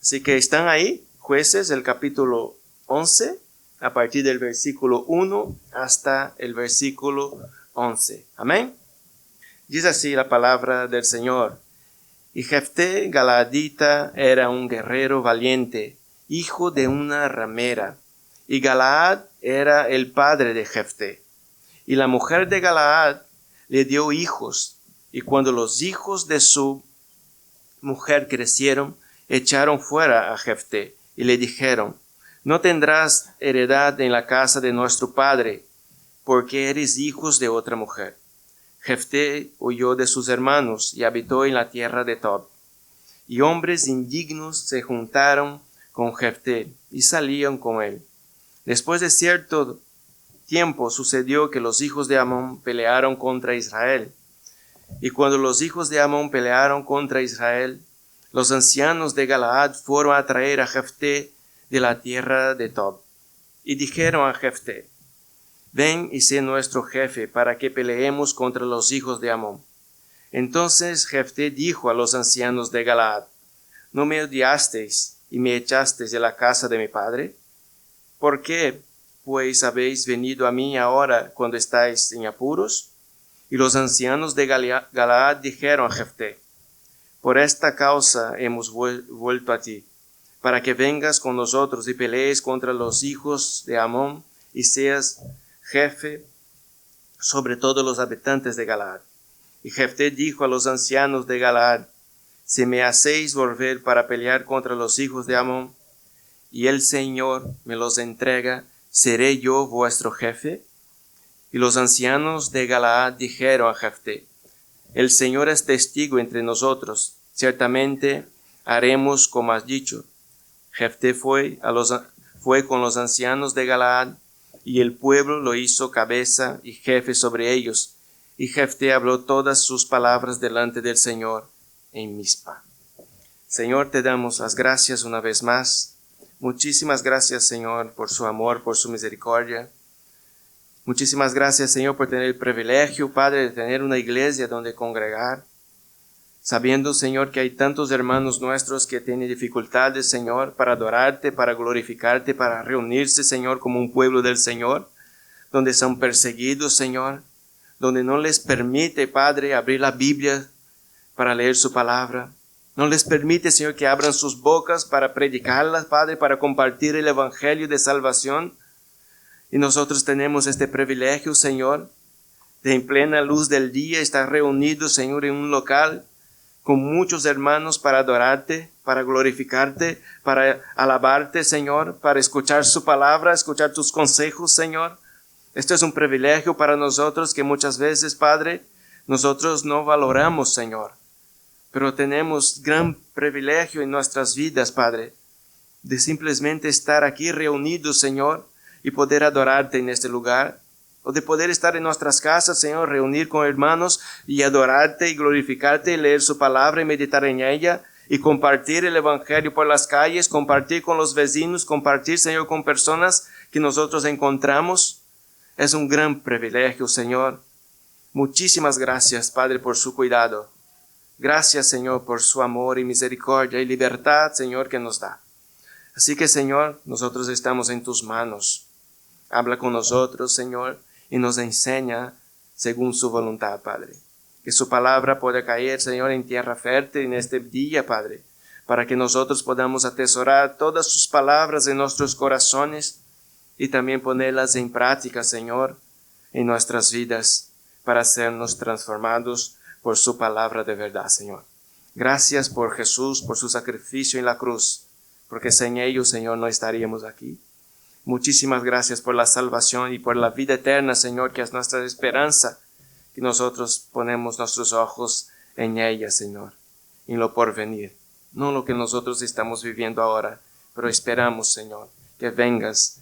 Así que están ahí, Jueces, el capítulo 11, a partir del versículo 1 hasta el versículo 11. Amén. Dice así la palabra del Señor. Y Jefté Galaadita era un guerrero valiente, hijo de una ramera. Y Galaad era el padre de Jefté. Y la mujer de Galaad le dio hijos. Y cuando los hijos de su mujer crecieron, echaron fuera a Jefté y le dijeron: no tendrás heredad en la casa de nuestro padre, porque eres hijos de otra mujer. Jefté huyó de sus hermanos y habitó en la tierra de Tob. Y hombres indignos se juntaron con Jefté y salían con él. Después de cierto tiempo sucedió que los hijos de Amón pelearon contra Israel. Y cuando los hijos de Amón pelearon contra Israel, los ancianos de Galaad fueron a traer a Jefté de la tierra de Tob. Y dijeron a Jefté: ven y sé nuestro jefe para que peleemos contra los hijos de Amón. Entonces Jefté dijo a los ancianos de Galaad: ¿no me odiasteis y me echasteis de la casa de mi padre? ¿Por qué, pues, habéis venido a mí ahora cuando estáis en apuros? Y los ancianos de Galaad dijeron a Jefté: por esta causa hemos vuelto a ti, para que vengas con nosotros y pelees contra los hijos de Amón y seas jefe sobre todos los habitantes de Galaad. Y Jefté dijo a los ancianos de Galaad: si me hacéis volver para pelear contra los hijos de Amón, y el Señor me los entrega, ¿seré yo vuestro jefe? Y los ancianos de Galaad dijeron a Jefté: el Señor es testigo entre nosotros, ciertamente haremos como has dicho. Jefté fue con los ancianos de Galaad, y el pueblo lo hizo cabeza y jefe sobre ellos. Y Jefté habló todas sus palabras delante del Señor en Mizpa. Señor, te damos las gracias una vez más. Muchísimas gracias, Señor, por su amor, por su misericordia. Muchísimas gracias, Señor, por tener el privilegio, Padre, de tener una iglesia donde congregar. Sabiendo, Señor, que hay tantos hermanos nuestros que tienen dificultades, Señor, para adorarte, para glorificarte, para reunirse, Señor, como un pueblo del Señor, donde son perseguidos, Señor, donde no les permite, Padre, abrir la Biblia para leer su palabra. No les permite, Señor, que abran sus bocas para predicarlas, Padre, para compartir el evangelio de salvación. Y nosotros tenemos este privilegio, Señor, de en plena luz del día estar reunidos, Señor, en un local con muchos hermanos para adorarte, para glorificarte, para alabarte, Señor, para escuchar su palabra, escuchar tus consejos, Señor. Esto es un privilegio para nosotros que muchas veces, Padre, nosotros no valoramos, Señor. Pero tenemos gran privilegio en nuestras vidas, Padre, de simplemente estar aquí reunidos, Señor, y poder adorarte en este lugar, o de poder estar en nuestras casas, Señor, reunir con hermanos y adorarte y glorificarte y leer su palabra y meditar en ella y compartir el evangelio por las calles, compartir con los vecinos, compartir, Señor, con personas que nosotros encontramos. Es un gran privilegio, Señor. Muchísimas gracias, Padre, por su cuidado. Gracias, Señor, por su amor y misericordia y libertad, Señor, que nos da. Así que, Señor, nosotros estamos en tus manos. Habla con nosotros, Señor, y nos enseña según su voluntad, Padre. Que su palabra pueda caer, Señor, en tierra fértil en este día, Padre, para que nosotros podamos atesorar todas sus palabras en nuestros corazones y también ponerlas en práctica, Señor, en nuestras vidas, para hacernos transformados por su palabra de verdad, Señor. Gracias por Jesús, por su sacrificio en la cruz, porque sin ello, Señor, no estaríamos aquí. Muchísimas gracias por la salvación y por la vida eterna, Señor, que es nuestra esperanza, que nosotros ponemos nuestros ojos en ella, Señor, en lo porvenir, no lo que nosotros estamos viviendo ahora, pero esperamos, Señor, que vengas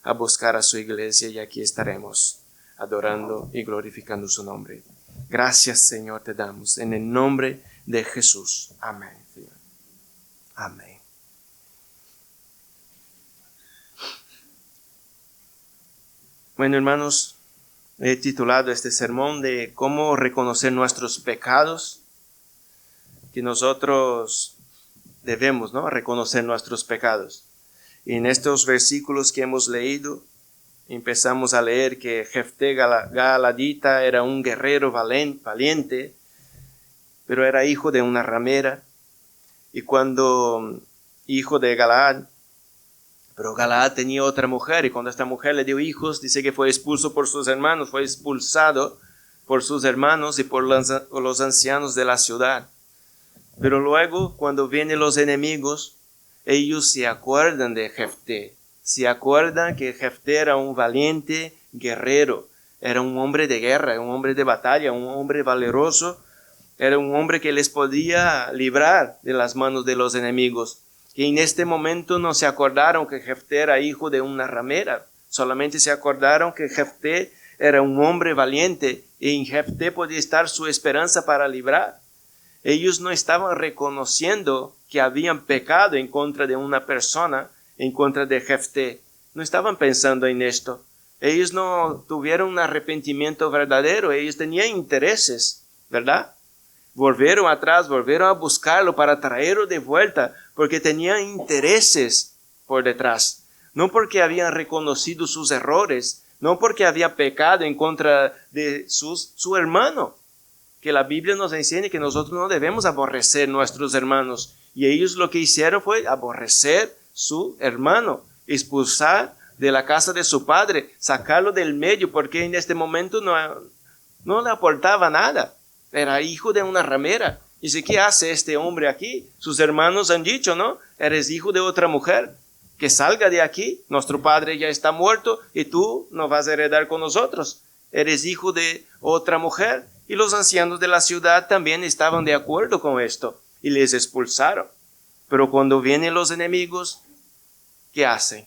a buscar a su iglesia y aquí estaremos, adorando y glorificando su nombre. Gracias, Señor, te damos, en el nombre de Jesús. Amén, Señor. Amén. Bueno, hermanos, he titulado este sermón de cómo reconocer nuestros pecados, que nosotros debemos, ¿no?, reconocer nuestros pecados. Y en estos versículos que hemos leído, empezamos a leer que Jefté Galadita era un guerrero valiente, pero era hijo de una ramera. Y cuando hijo de Galaad, pero Galaad tenía otra mujer, y cuando esta mujer le dio hijos, dice que fue expulso por sus hermanos, fue expulsado por sus hermanos y por los ancianos de la ciudad. Pero luego, cuando vienen los enemigos, ellos se acuerdan de Jefté. Se acuerdan que Jefté era un valiente guerrero, era un hombre de guerra, un hombre de batalla, un hombre valeroso, era un hombre que les podía librar de las manos de los enemigos. Y en este momento no se acordaron que Jefté era hijo de una ramera, solamente se acordaron que Jefté era un hombre valiente y en Jefté podía estar su esperanza para librar. Ellos no estaban reconociendo que habían pecado en contra de una persona, en contra de Jefté. No estaban pensando en esto. Ellos no tuvieron un arrepentimiento verdadero. Ellos tenían intereses, ¿verdad? Volvieron atrás, volvieron a buscarlo para traerlo de vuelta, porque tenían intereses por detrás. No porque habían reconocido sus errores, no porque había pecado en contra de su hermano. Que la Biblia nos enseña que nosotros no debemos aborrecer a nuestros hermanos. Y ellos lo que hicieron fue aborrecer su hermano, expulsar de la casa de su padre, sacarlo del medio, porque en este momento no le aportaba nada. Era hijo de una ramera. Dice, ¿qué hace este hombre aquí? Sus hermanos han dicho, ¿no? Eres hijo de otra mujer. Que salga de aquí. Nuestro padre ya está muerto y tú no vas a heredar con nosotros. Eres hijo de otra mujer. Y los ancianos de la ciudad también estaban de acuerdo con esto y les expulsaron. Pero cuando vienen los enemigos, ¿qué hacen?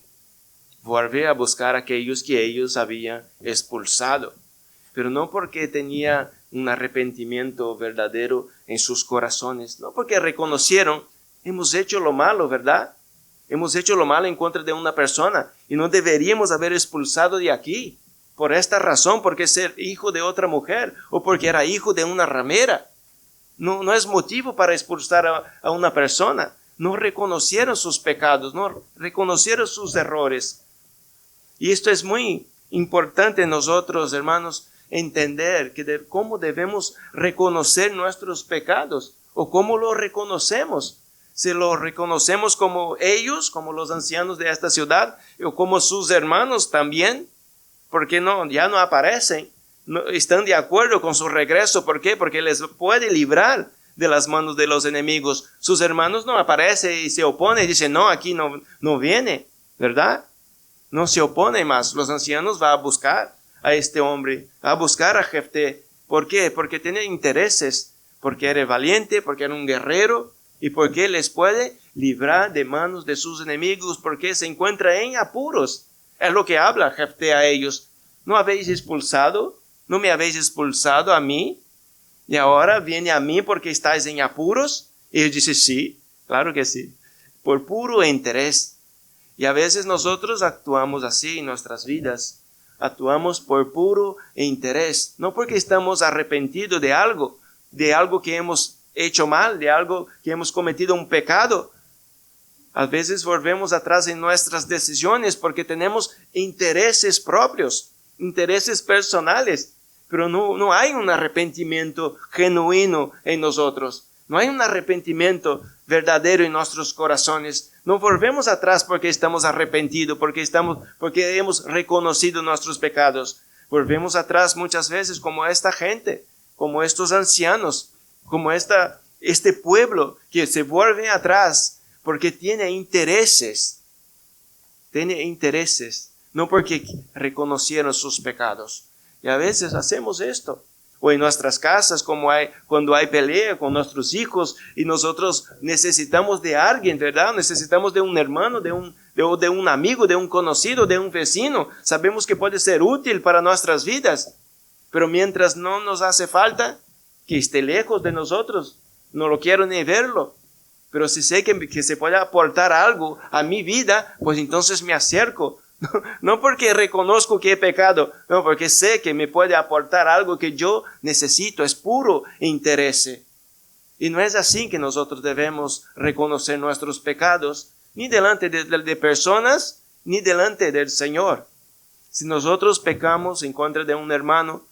Vuelven a buscar a aquellos que ellos habían expulsado. Pero no porque tenía un arrepentimiento verdadero en sus corazones, no porque reconocieron, hemos hecho lo malo, ¿verdad? Hemos hecho lo malo en contra de una persona y no deberíamos haber expulsado de aquí. Por esta razón, porque ser hijo de otra mujer o porque era hijo de una ramera. No es motivo para expulsar a una persona. No reconocieron sus pecados, no reconocieron sus errores. Y esto es muy importante nosotros, hermanos, entender que cómo debemos reconocer nuestros pecados o cómo lo reconocemos. Si lo reconocemos como ellos, como los ancianos de esta ciudad o como sus hermanos también. Porque ya no aparecen, no están de acuerdo con su regreso. ¿Por qué? Porque les puede librar de las manos de los enemigos. Sus hermanos no aparecen y se oponen y dicen, no, aquí no viene, ¿verdad? No se opone más. Los ancianos van a buscar a este hombre, a buscar a Jefté. ¿Por qué? Porque tiene intereses, porque era valiente, porque era un guerrero y porque les puede librar de manos de sus enemigos, porque se encuentra en apuros. Es lo que habla Jefté a ellos. ¿No habéis expulsado? ¿No me habéis expulsado a mí? Y ahora viene a mí porque estáis en apuros. Y él dice, sí, claro que sí. Por puro interés. Y a veces nosotros actuamos así en nuestras vidas. Actuamos por puro interés. No porque estamos arrepentidos de algo que hemos hecho mal, de algo que hemos cometido un pecado. A veces volvemos atrás en nuestras decisiones porque tenemos intereses propios, intereses personales, pero no hay un arrepentimiento genuino en nosotros. No hay un arrepentimiento verdadero en nuestros corazones. No volvemos atrás porque estamos arrepentidos, porque hemos reconocido nuestros pecados. Volvemos atrás muchas veces como esta gente, como estos ancianos, como este pueblo que se vuelve atrás. Porque tiene intereses, no porque reconocieron sus pecados. Y a veces hacemos esto. O en nuestras casas, cuando hay pelea con nuestros hijos y nosotros necesitamos de alguien, ¿verdad? Necesitamos de un hermano, de un amigo, de un conocido, de un vecino. Sabemos que puede ser útil para nuestras vidas. Pero mientras no nos hace falta, que esté lejos de nosotros, no lo quiero ni verlo. Pero si sé que se puede aportar algo a mi vida, pues entonces me acerco. No porque reconozco que he pecado, no, porque sé que me puede aportar algo que yo necesito, es puro interés. Y no es así que nosotros debemos reconocer nuestros pecados, ni delante de personas, ni delante del Señor. Si nosotros pecamos en contra de un hermano,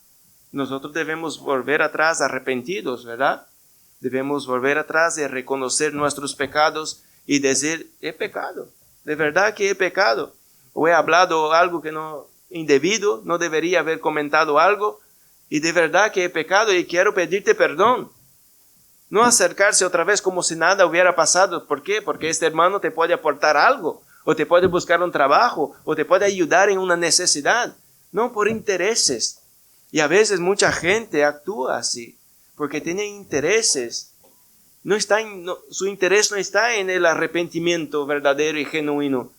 nosotros debemos volver atrás arrepentidos, ¿verdad? Debemos volver atrás y reconocer nuestros pecados y decir, he pecado, de verdad que he pecado. O he hablado algo que no indebido, no debería haber comentado algo, y de verdad que he pecado y quiero pedirte perdón. No acercarse otra vez como si nada hubiera pasado. ¿Por qué? Porque este hermano te puede aportar algo, o te puede buscar un trabajo, o te puede ayudar en una necesidad. No por intereses. Y a veces mucha gente actúa así, porque tiene intereses. Su interés no está en el arrepentimiento verdadero y genuino.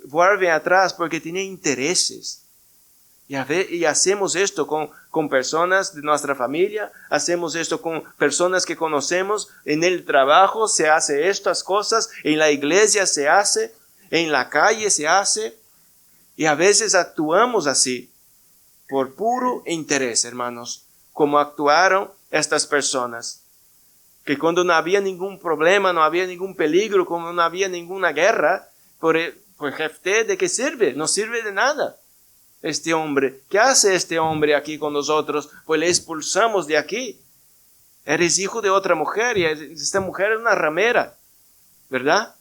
Vuelve atrás porque tiene intereses. Y hacemos esto con personas de nuestra familia, hacemos esto con personas que conocemos, en el trabajo se hace estas cosas, en la iglesia se hace, en la calle se hace, y a veces actuamos así, por puro interés, hermanos, como actuaron estas personas, que cuando no había ningún problema, no había ningún peligro, como no había ninguna guerra, por jefe, ¿de qué sirve? No sirve de nada. Este hombre, ¿qué hace este hombre aquí con nosotros? Pues le expulsamos de aquí. Eres hijo de otra mujer y esta mujer es una ramera, ¿verdad?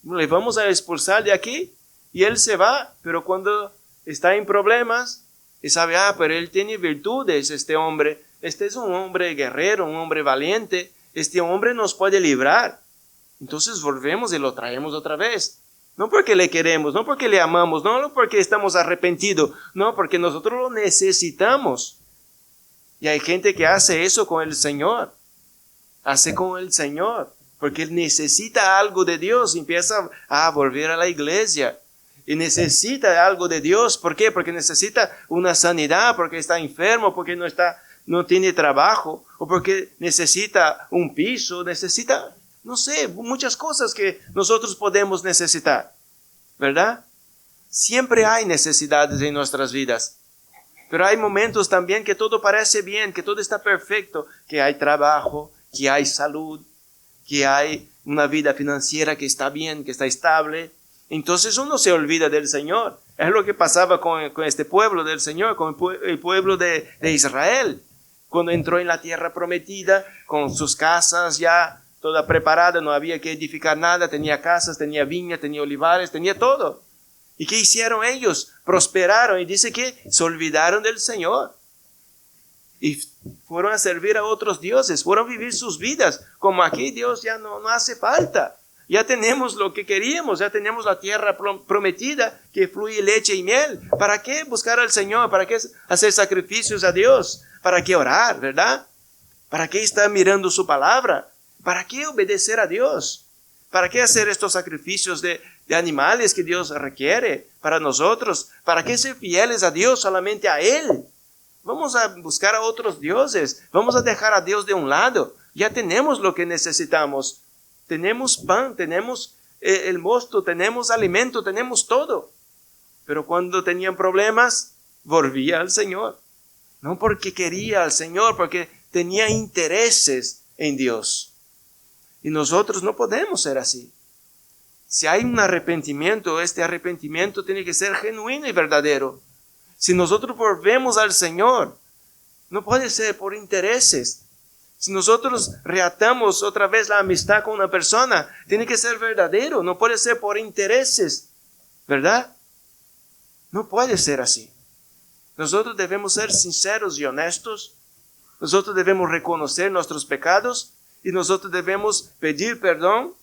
Le vamos a expulsar de aquí y él se va, pero cuando está en problemas y sabe, pero él tiene virtudes, este hombre. Este es un hombre guerrero, un hombre valiente. Este hombre nos puede librar. Entonces volvemos y lo traemos otra vez. No porque le queremos, no porque le amamos, no porque estamos arrepentidos, no porque nosotros lo necesitamos. Y hay gente que hace eso con el Señor. Hace con el Señor, porque él necesita algo de Dios y empieza a volver a la iglesia. Y necesita algo de Dios. ¿Por qué? Porque necesita una sanidad, porque está enfermo, porque no tiene trabajo, o porque necesita un piso, necesita... No sé, muchas cosas que nosotros podemos necesitar, ¿verdad? Siempre hay necesidades en nuestras vidas, pero hay momentos también que todo parece bien, que todo está perfecto, que hay trabajo, que hay salud, que hay una vida financiera que está bien, que está estable. Entonces uno se olvida del Señor. Es lo que pasaba con este pueblo del Señor, con el pueblo de Israel, cuando entró en la tierra prometida, con sus casas ya toda preparada, no había que edificar nada, tenía casas, tenía viña, tenía olivares, tenía todo. ¿Y qué hicieron ellos? Prosperaron y dice que se olvidaron del Señor. Y fueron a servir a otros dioses, fueron a vivir sus vidas. Como aquí Dios ya no hace falta. Ya tenemos lo que queríamos, ya tenemos la tierra prometida que fluye leche y miel. ¿Para qué buscar al Señor? ¿Para qué hacer sacrificios a Dios? ¿Para qué orar, verdad? ¿Para qué estar mirando su palabra? ¿Para qué obedecer a Dios? ¿Para qué hacer estos sacrificios de animales que Dios requiere para nosotros? ¿Para qué ser fieles a Dios, solamente a Él? Vamos a buscar a otros dioses. Vamos a dejar a Dios de un lado. Ya tenemos lo que necesitamos. Tenemos pan, tenemos el mosto, tenemos alimento, tenemos todo. Pero cuando tenían problemas, volvía al Señor. No porque quería al Señor, porque tenía intereses en Dios. Y nosotros no podemos ser así. Si hay un arrepentimiento, este arrepentimiento tiene que ser genuino y verdadero. Si nosotros volvemos al Señor, no puede ser por intereses. Si nosotros reatamos otra vez la amistad con una persona, tiene que ser verdadero, no puede ser por intereses, ¿verdad? No puede ser así. Nosotros debemos ser sinceros y honestos. Nosotros debemos reconocer nuestros pecados. Y nosotros debemos pedir perdón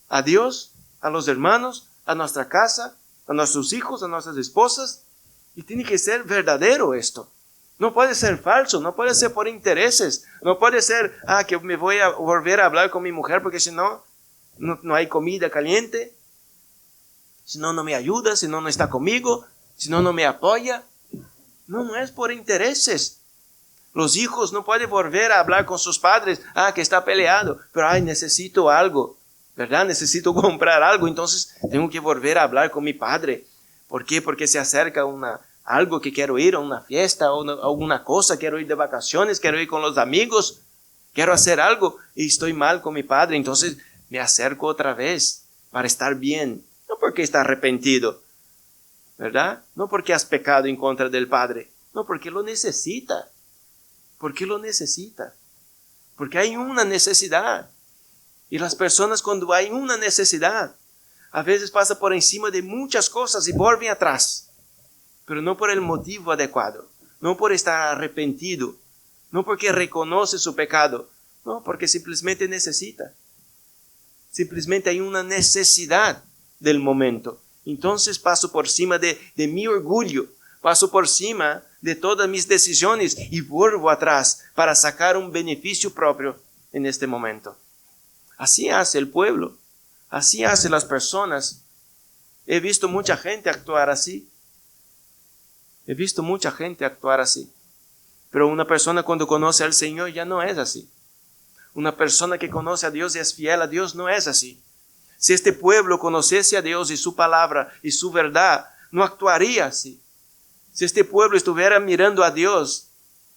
a Dios, a los hermanos, a nuestra casa, a nuestros hijos, a nuestras esposas. Y tiene que ser verdadero esto. No puede ser falso, no puede ser por intereses. No puede ser, que me voy a volver a hablar con mi mujer porque si no hay comida caliente. Si no me ayuda, si no está conmigo, si no me apoya. No es por intereses. Los hijos no pueden volver a hablar con sus padres, que está peleado, pero necesito algo, ¿verdad? Necesito comprar algo, entonces tengo que volver a hablar con mi padre. ¿Por qué? Porque se acerca algo que quiero ir, a una fiesta, o alguna cosa, quiero ir de vacaciones, quiero ir con los amigos, quiero hacer algo y estoy mal con mi padre, entonces me acerco otra vez para estar bien. No porque está arrepentido, ¿verdad? No porque has pecado en contra del padre. No, porque lo necesita. ¿Por qué lo necesita? Porque hay una necesidad. Y las personas, cuando hay una necesidad, a veces pasa por encima de muchas cosas y vuelven atrás. Pero no por el motivo adecuado. No por estar arrepentido. No porque reconoce su pecado. No, porque simplemente necesita. Simplemente hay una necesidad del momento. Entonces paso por encima de mi orgullo. Paso por encima de todas mis decisiones y vuelvo atrás para sacar un beneficio propio en este momento. Así hace el pueblo. Así hacen las personas. He visto mucha gente actuar así. He visto mucha gente actuar así. Pero una persona cuando conoce al Señor ya no es así. Una persona que conoce a Dios y es fiel a Dios no es así. Si este pueblo conociese a Dios y su palabra y su verdad, no actuaría así. Si este pueblo estuviera mirando a Dios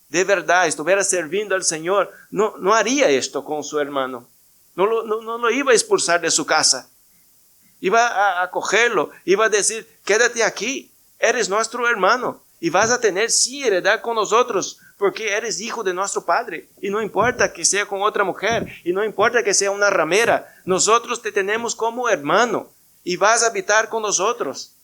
de verdad, estuviera sirviendo al Señor, no haría esto con su hermano. No lo iba a expulsar de su casa. Iba a acogerlo, iba a decir, quédate aquí, eres nuestro hermano y vas a tener sí heredad con nosotros porque eres hijo de nuestro Padre. Y no importa que sea con otra mujer y no importa que sea una ramera, nosotros te tenemos como hermano y vas a habitar con nosotros.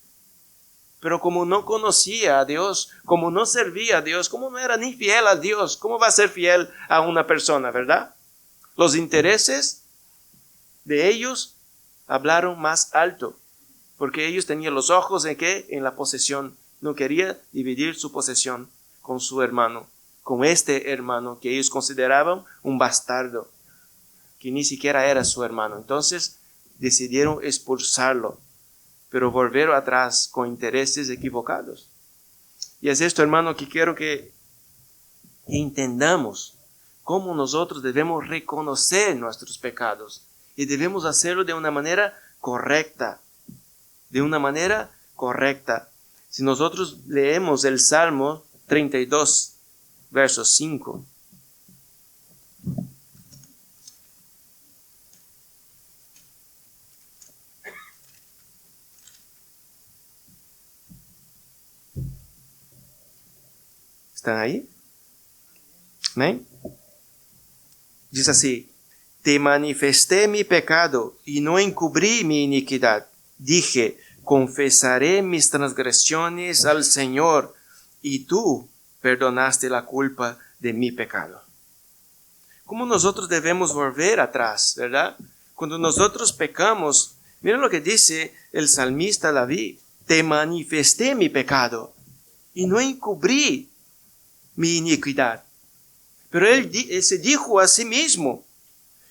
Pero como no conocía a Dios, como no servía a Dios, como no era ni fiel a Dios, ¿cómo va a ser fiel a una persona, verdad? Los intereses de ellos hablaron más alto, porque ellos tenían los ojos en ¿qué? En la posesión. No quería dividir su posesión con su hermano, con este hermano que ellos consideraban un bastardo, que ni siquiera era su hermano. Entonces decidieron expulsarlo, pero volver atrás con intereses equivocados. Y es esto, hermano, que quiero que entendamos cómo nosotros debemos reconocer nuestros pecados y debemos hacerlo de una manera correcta. De una manera correcta. Si nosotros leemos el Salmo 32, verso 5. ¿Están ahí? ¿Amén? Dice así: te manifesté mi pecado y no encubrí mi iniquidad. Dije, confesaré mis transgresiones al Señor y tú perdonaste la culpa de mi pecado. ¿Cómo nosotros debemos volver atrás, verdad? Cuando nosotros pecamos, miren lo que dice el salmista David: te manifesté mi pecado y no encubrí mi iniquidad. Pero él se dijo a sí mismo,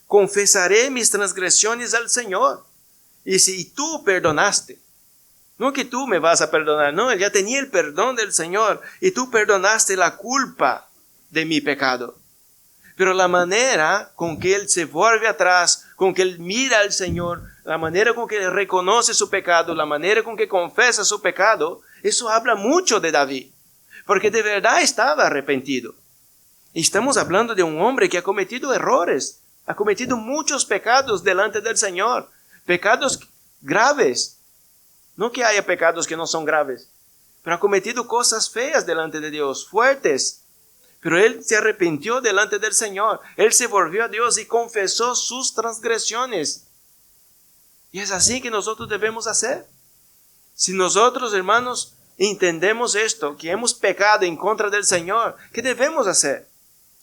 confesaré mis transgresiones al Señor. Y si tú perdonaste, no que tú me vas a perdonar, no, él ya tenía el perdón del Señor y tú perdonaste la culpa de mi pecado. Pero la manera con que él se vuelve atrás, con que él mira al Señor, la manera con que él reconoce su pecado, la manera con que confesa su pecado, eso habla mucho de David, porque de verdad estaba arrepentido. Y estamos hablando de un hombre que ha cometido errores, ha cometido muchos pecados delante del Señor, pecados graves. No que haya pecados que no son graves, pero ha cometido cosas feas delante de Dios, fuertes. Pero él se arrepintió delante del Señor, él se volvió a Dios y confesó sus transgresiones. Y es así que nosotros debemos hacer. Si nosotros, hermanos, entendemos esto, que hemos pecado en contra del Señor, ¿qué debemos hacer?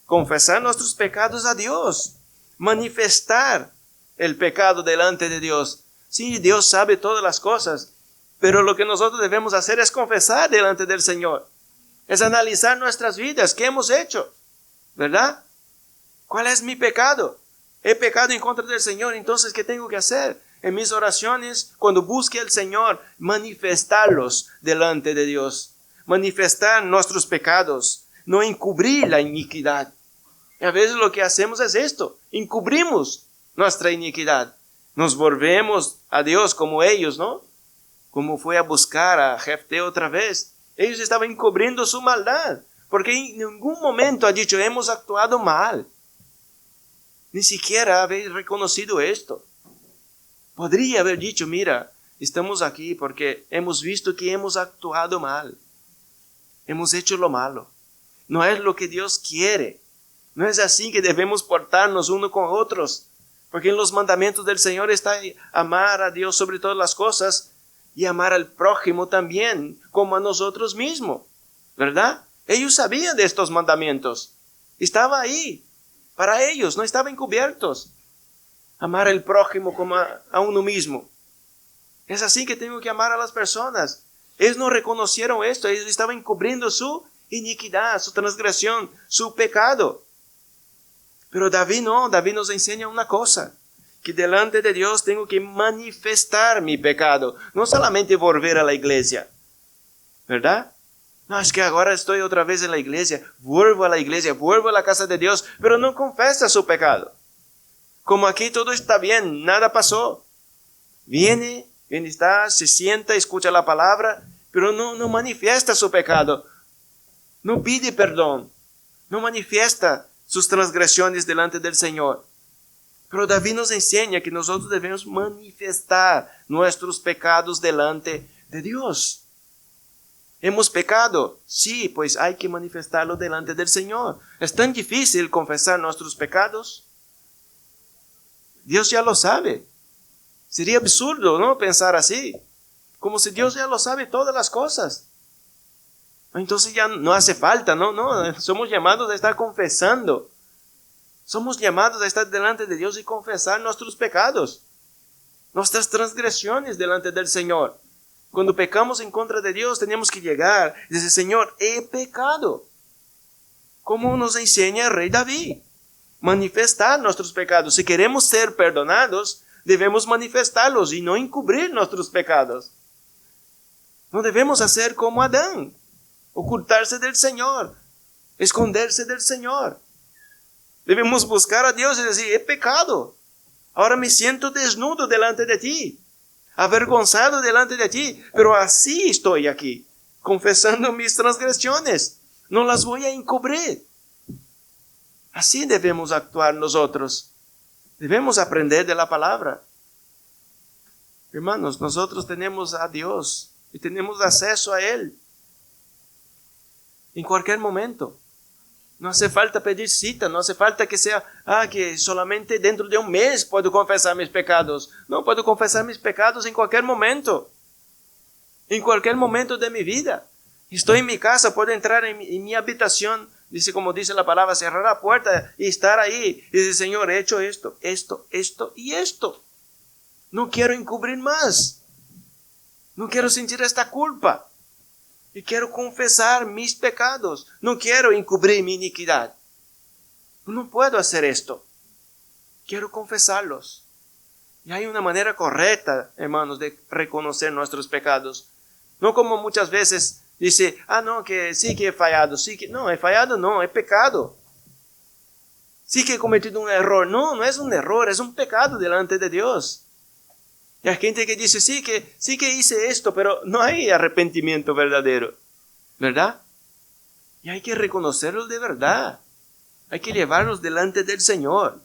Confesar nuestros pecados a Dios, manifestar el pecado delante de Dios. Sí, Dios sabe todas las cosas, pero lo que nosotros debemos hacer es confesar delante del Señor. Es analizar nuestras vidas, ¿qué hemos hecho? ¿Verdad? ¿Cuál es mi pecado? He pecado en contra del Señor, entonces ¿qué tengo que hacer? En mis oraciones, cuando busque al Señor, manifestarlos delante de Dios. Manifestar nuestros pecados, no encubrir la iniquidad. Y a veces lo que hacemos es esto, encubrimos nuestra iniquidad. Nos volvemos a Dios como ellos, ¿no? Como fue a buscar a Jefté otra vez. Ellos estaban encubriendo su maldad, porque en ningún momento ha dicho, hemos actuado mal. ni siquiera haber reconocido esto. Podría haber dicho, mira, estamos aquí porque hemos visto que hemos actuado mal. Hemos hecho lo malo. No es lo que Dios quiere. No es así que debemos portarnos unos con otros. Porque en los mandamientos del Señor está amar a Dios sobre todas las cosas y amar al prójimo también, como a nosotros mismos. ¿Verdad? Ellos sabían de estos mandamientos. Estaba ahí para ellos, no estaban encubiertos. Amar al prójimo como a uno mismo. Es así que tengo que amar a las personas. Ellos no reconocieron esto, ellos estaban encubriendo su iniquidad, su transgresión, su pecado. Pero David no, David nos enseña una cosa, que delante de Dios tengo que manifestar mi pecado, no solamente volver a la iglesia, ¿verdad? No, es que ahora estoy otra vez en la iglesia, vuelvo a la casa de Dios, pero no confesa su pecado. Como aquí todo está bien, nada pasó. Viene, está, se sienta, escucha la palabra, pero no manifiesta su pecado. No pide perdón, no manifiesta sus transgresiones delante del Señor. Pero David nos enseña que nosotros debemos manifestar nuestros pecados delante de Dios. ¿Hemos pecado? Sí, pues hay que manifestarlo delante del Señor. ¿Es tan difícil confesar nuestros pecados? Dios ya lo sabe. Sería absurdo, ¿no? Pensar así. Como si Dios ya lo sabe todas las cosas. Entonces ya no hace falta, ¿no? Somos llamados a estar confesando. Somos llamados a estar delante de Dios y confesar nuestros pecados. Nuestras transgresiones delante del Señor. Cuando pecamos en contra de Dios, tenemos que llegar y decir, Señor, he pecado. Como nos enseña el rey David. Manifestar nuestros pecados. Si queremos ser perdonados, debemos manifestarlos y no encubrir nuestros pecados. No debemos hacer como Adán. Ocultarse del Señor. Esconderse del Señor. Debemos buscar a Dios y decir, he pecado. Ahora me siento desnudo delante de ti. Avergonzado delante de ti, pero así estoy aquí, confesando mis transgresiones, no las voy a encubrir. Así debemos actuar nosotros, debemos aprender de la palabra. Hermanos, nosotros tenemos a Dios y tenemos acceso a Él en cualquier momento. No hace falta pedir cita, no hace falta que sea, que solamente dentro de un mes puedo confesar mis pecados. No, puedo confesar mis pecados en cualquier momento. En cualquier momento de mi vida. Estoy en mi casa, puedo entrar en mi habitación, dice como dice la palabra, cerrar la puerta y estar ahí. Y decir, Señor, he hecho esto y esto. No quiero encubrir más. No quiero sentir esta culpa. Y quiero confesar mis pecados. No quiero encubrir mi iniquidad. No puedo hacer esto. Quiero confesarlos. Y hay una manera correcta, hermanos, de reconocer nuestros pecados. No como muchas veces dice, que sí que he fallado. No, he fallado, no, he pecado. Sí que he cometido un error. No es un error, es un pecado delante de Dios. Y hay gente que dice, sí que hice esto, pero no hay arrepentimiento verdadero, ¿verdad? Y hay que reconocerlos de verdad. Hay que llevarlos delante del Señor.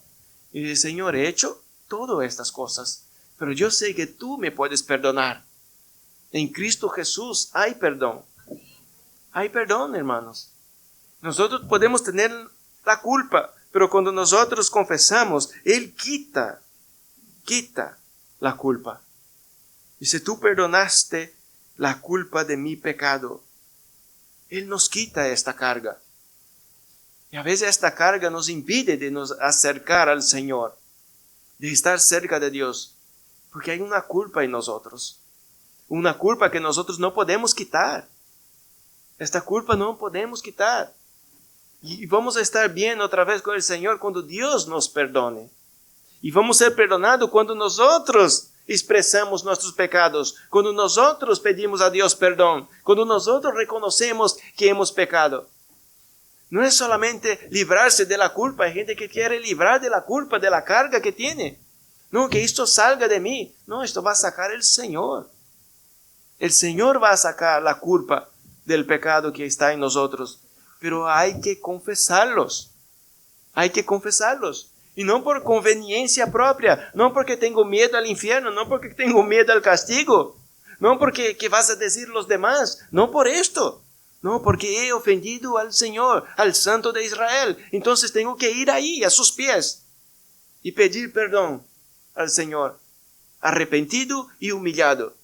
Y decir, Señor, he hecho todas estas cosas, pero yo sé que tú me puedes perdonar. En Cristo Jesús hay perdón. Hay perdón, hermanos. Nosotros podemos tener la culpa, pero cuando nosotros confesamos, Él quita la culpa. Dice, tú perdonaste la culpa de mi pecado. Él nos quita esta carga. Y a veces esta carga nos impide de nos acercar al Señor, de estar cerca de Dios, porque hay una culpa en nosotros. Una culpa que nosotros no podemos quitar. Esta culpa no podemos quitar. Y vamos a estar bien otra vez con el Señor cuando Dios nos perdone. Y vamos a ser perdonados cuando nosotros expresamos nuestros pecados, cuando nosotros pedimos a Dios perdón, cuando nosotros reconocemos que hemos pecado. No es solamente librarse de la culpa, hay gente que quiere librar de la culpa, de la carga que tiene. No, que esto salga de mí. No, esto va a sacar el Señor. El Señor va a sacar la culpa del pecado que está en nosotros. Pero hay que confesarlos. Hay que confesarlos. Y no por conveniencia propia, no porque tengo miedo al infierno, no porque tengo miedo al castigo, no porque ¿qué vas a decir los demás? No por esto. No, porque he ofendido al Señor, al Santo de Israel. Entonces tengo que ir ahí, a sus pies, y pedir perdón al Señor, arrepentido y humillado.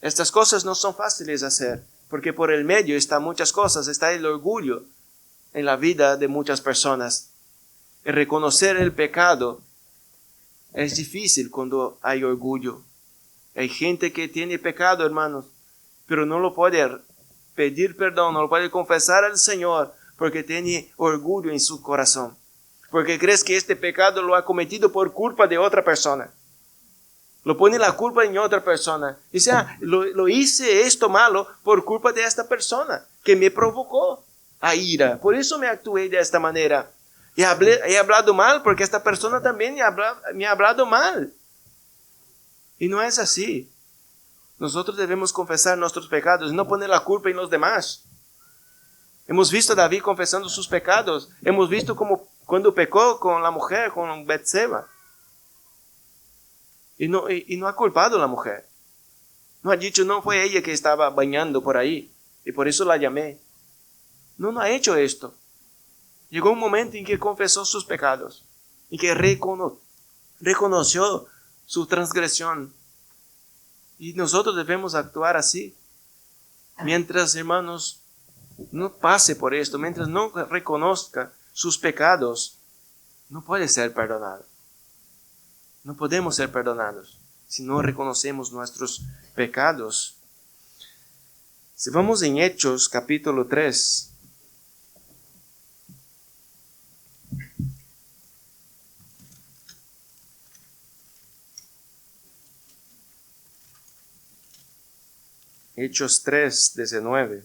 Estas cosas no son fáciles de hacer, porque por el medio están muchas cosas, está el orgullo en la vida de muchas personas. El reconocer el pecado es difícil cuando hay orgullo. Hay gente que tiene pecado, hermanos, pero no lo puede pedir perdón, no lo puede confesar al Señor porque tiene orgullo en su corazón. Porque crees que este pecado lo ha cometido por culpa de otra persona. Lo pone la culpa en otra persona. Dice, lo hice esto malo por culpa de esta persona que me provocó a ira. Por eso me actué de esta manera. He hablado mal porque esta persona también me ha hablado mal. Y no es así. Nosotros debemos confesar nuestros pecados y no poner la culpa en los demás. Hemos visto a David confesando sus pecados. Hemos visto como cuando pecó con la mujer, con Betseba. Y no ha culpado a la mujer. No ha dicho, no fue ella que estaba bañando por ahí y por eso la llamé. No ha hecho esto. Llegó un momento en que confesó sus pecados y que reconoció su transgresión. Y nosotros debemos actuar así. Mientras, hermanos, no pase por esto, mientras no reconozca sus pecados, no puede ser perdonado. No podemos ser perdonados si no reconocemos nuestros pecados. Si vamos en Hechos capítulo 3. Hechos 3, 19.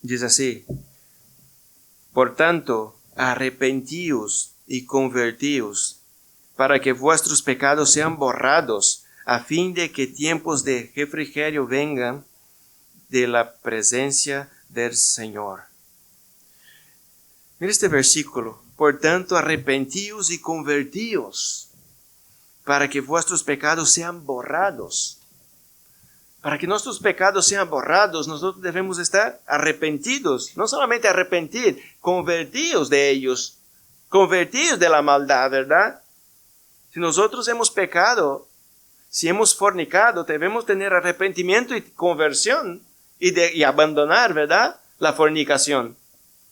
Dice así: por tanto, arrepentíos y convertíos, para que vuestros pecados sean borrados, a fin de que tiempos de refrigerio vengan de la presencia del Señor. Mira este versículo. Por tanto, arrepentíos y convertíos, para que vuestros pecados sean borrados. Para que nuestros pecados sean borrados, nosotros debemos estar arrepentidos. No solamente arrepentir, convertidos de ellos. Convertidos de la maldad, ¿verdad? Si nosotros hemos pecado, si hemos fornicado, debemos tener arrepentimiento y conversión y abandonar, ¿verdad? La fornicación,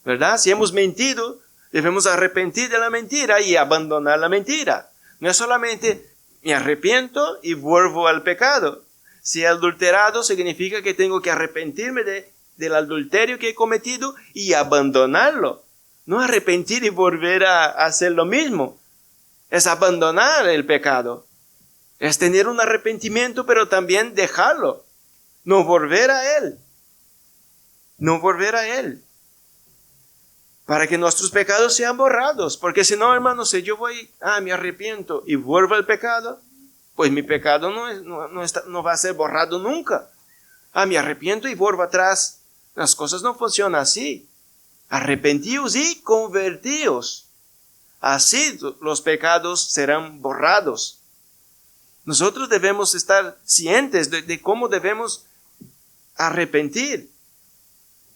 ¿verdad? Si hemos mentido, debemos arrepentir de la mentira y abandonar la mentira. No es solamente me arrepiento y vuelvo al pecado. Si he adulterado, significa que tengo que arrepentirme del adulterio que he cometido y abandonarlo. No arrepentir y volver a hacer lo mismo. Es abandonar el pecado. Es tener un arrepentimiento, pero también dejarlo. No volver a él. No volver a él. Para que nuestros pecados sean borrados. Porque si no, hermanos, si yo me arrepiento y vuelvo al pecado, pues mi pecado no va a ser borrado nunca. Me arrepiento y vuelvo atrás. Las cosas no funcionan así. Arrepentíos y convertíos. Así los pecados serán borrados. Nosotros debemos estar cientes de cómo debemos arrepentir.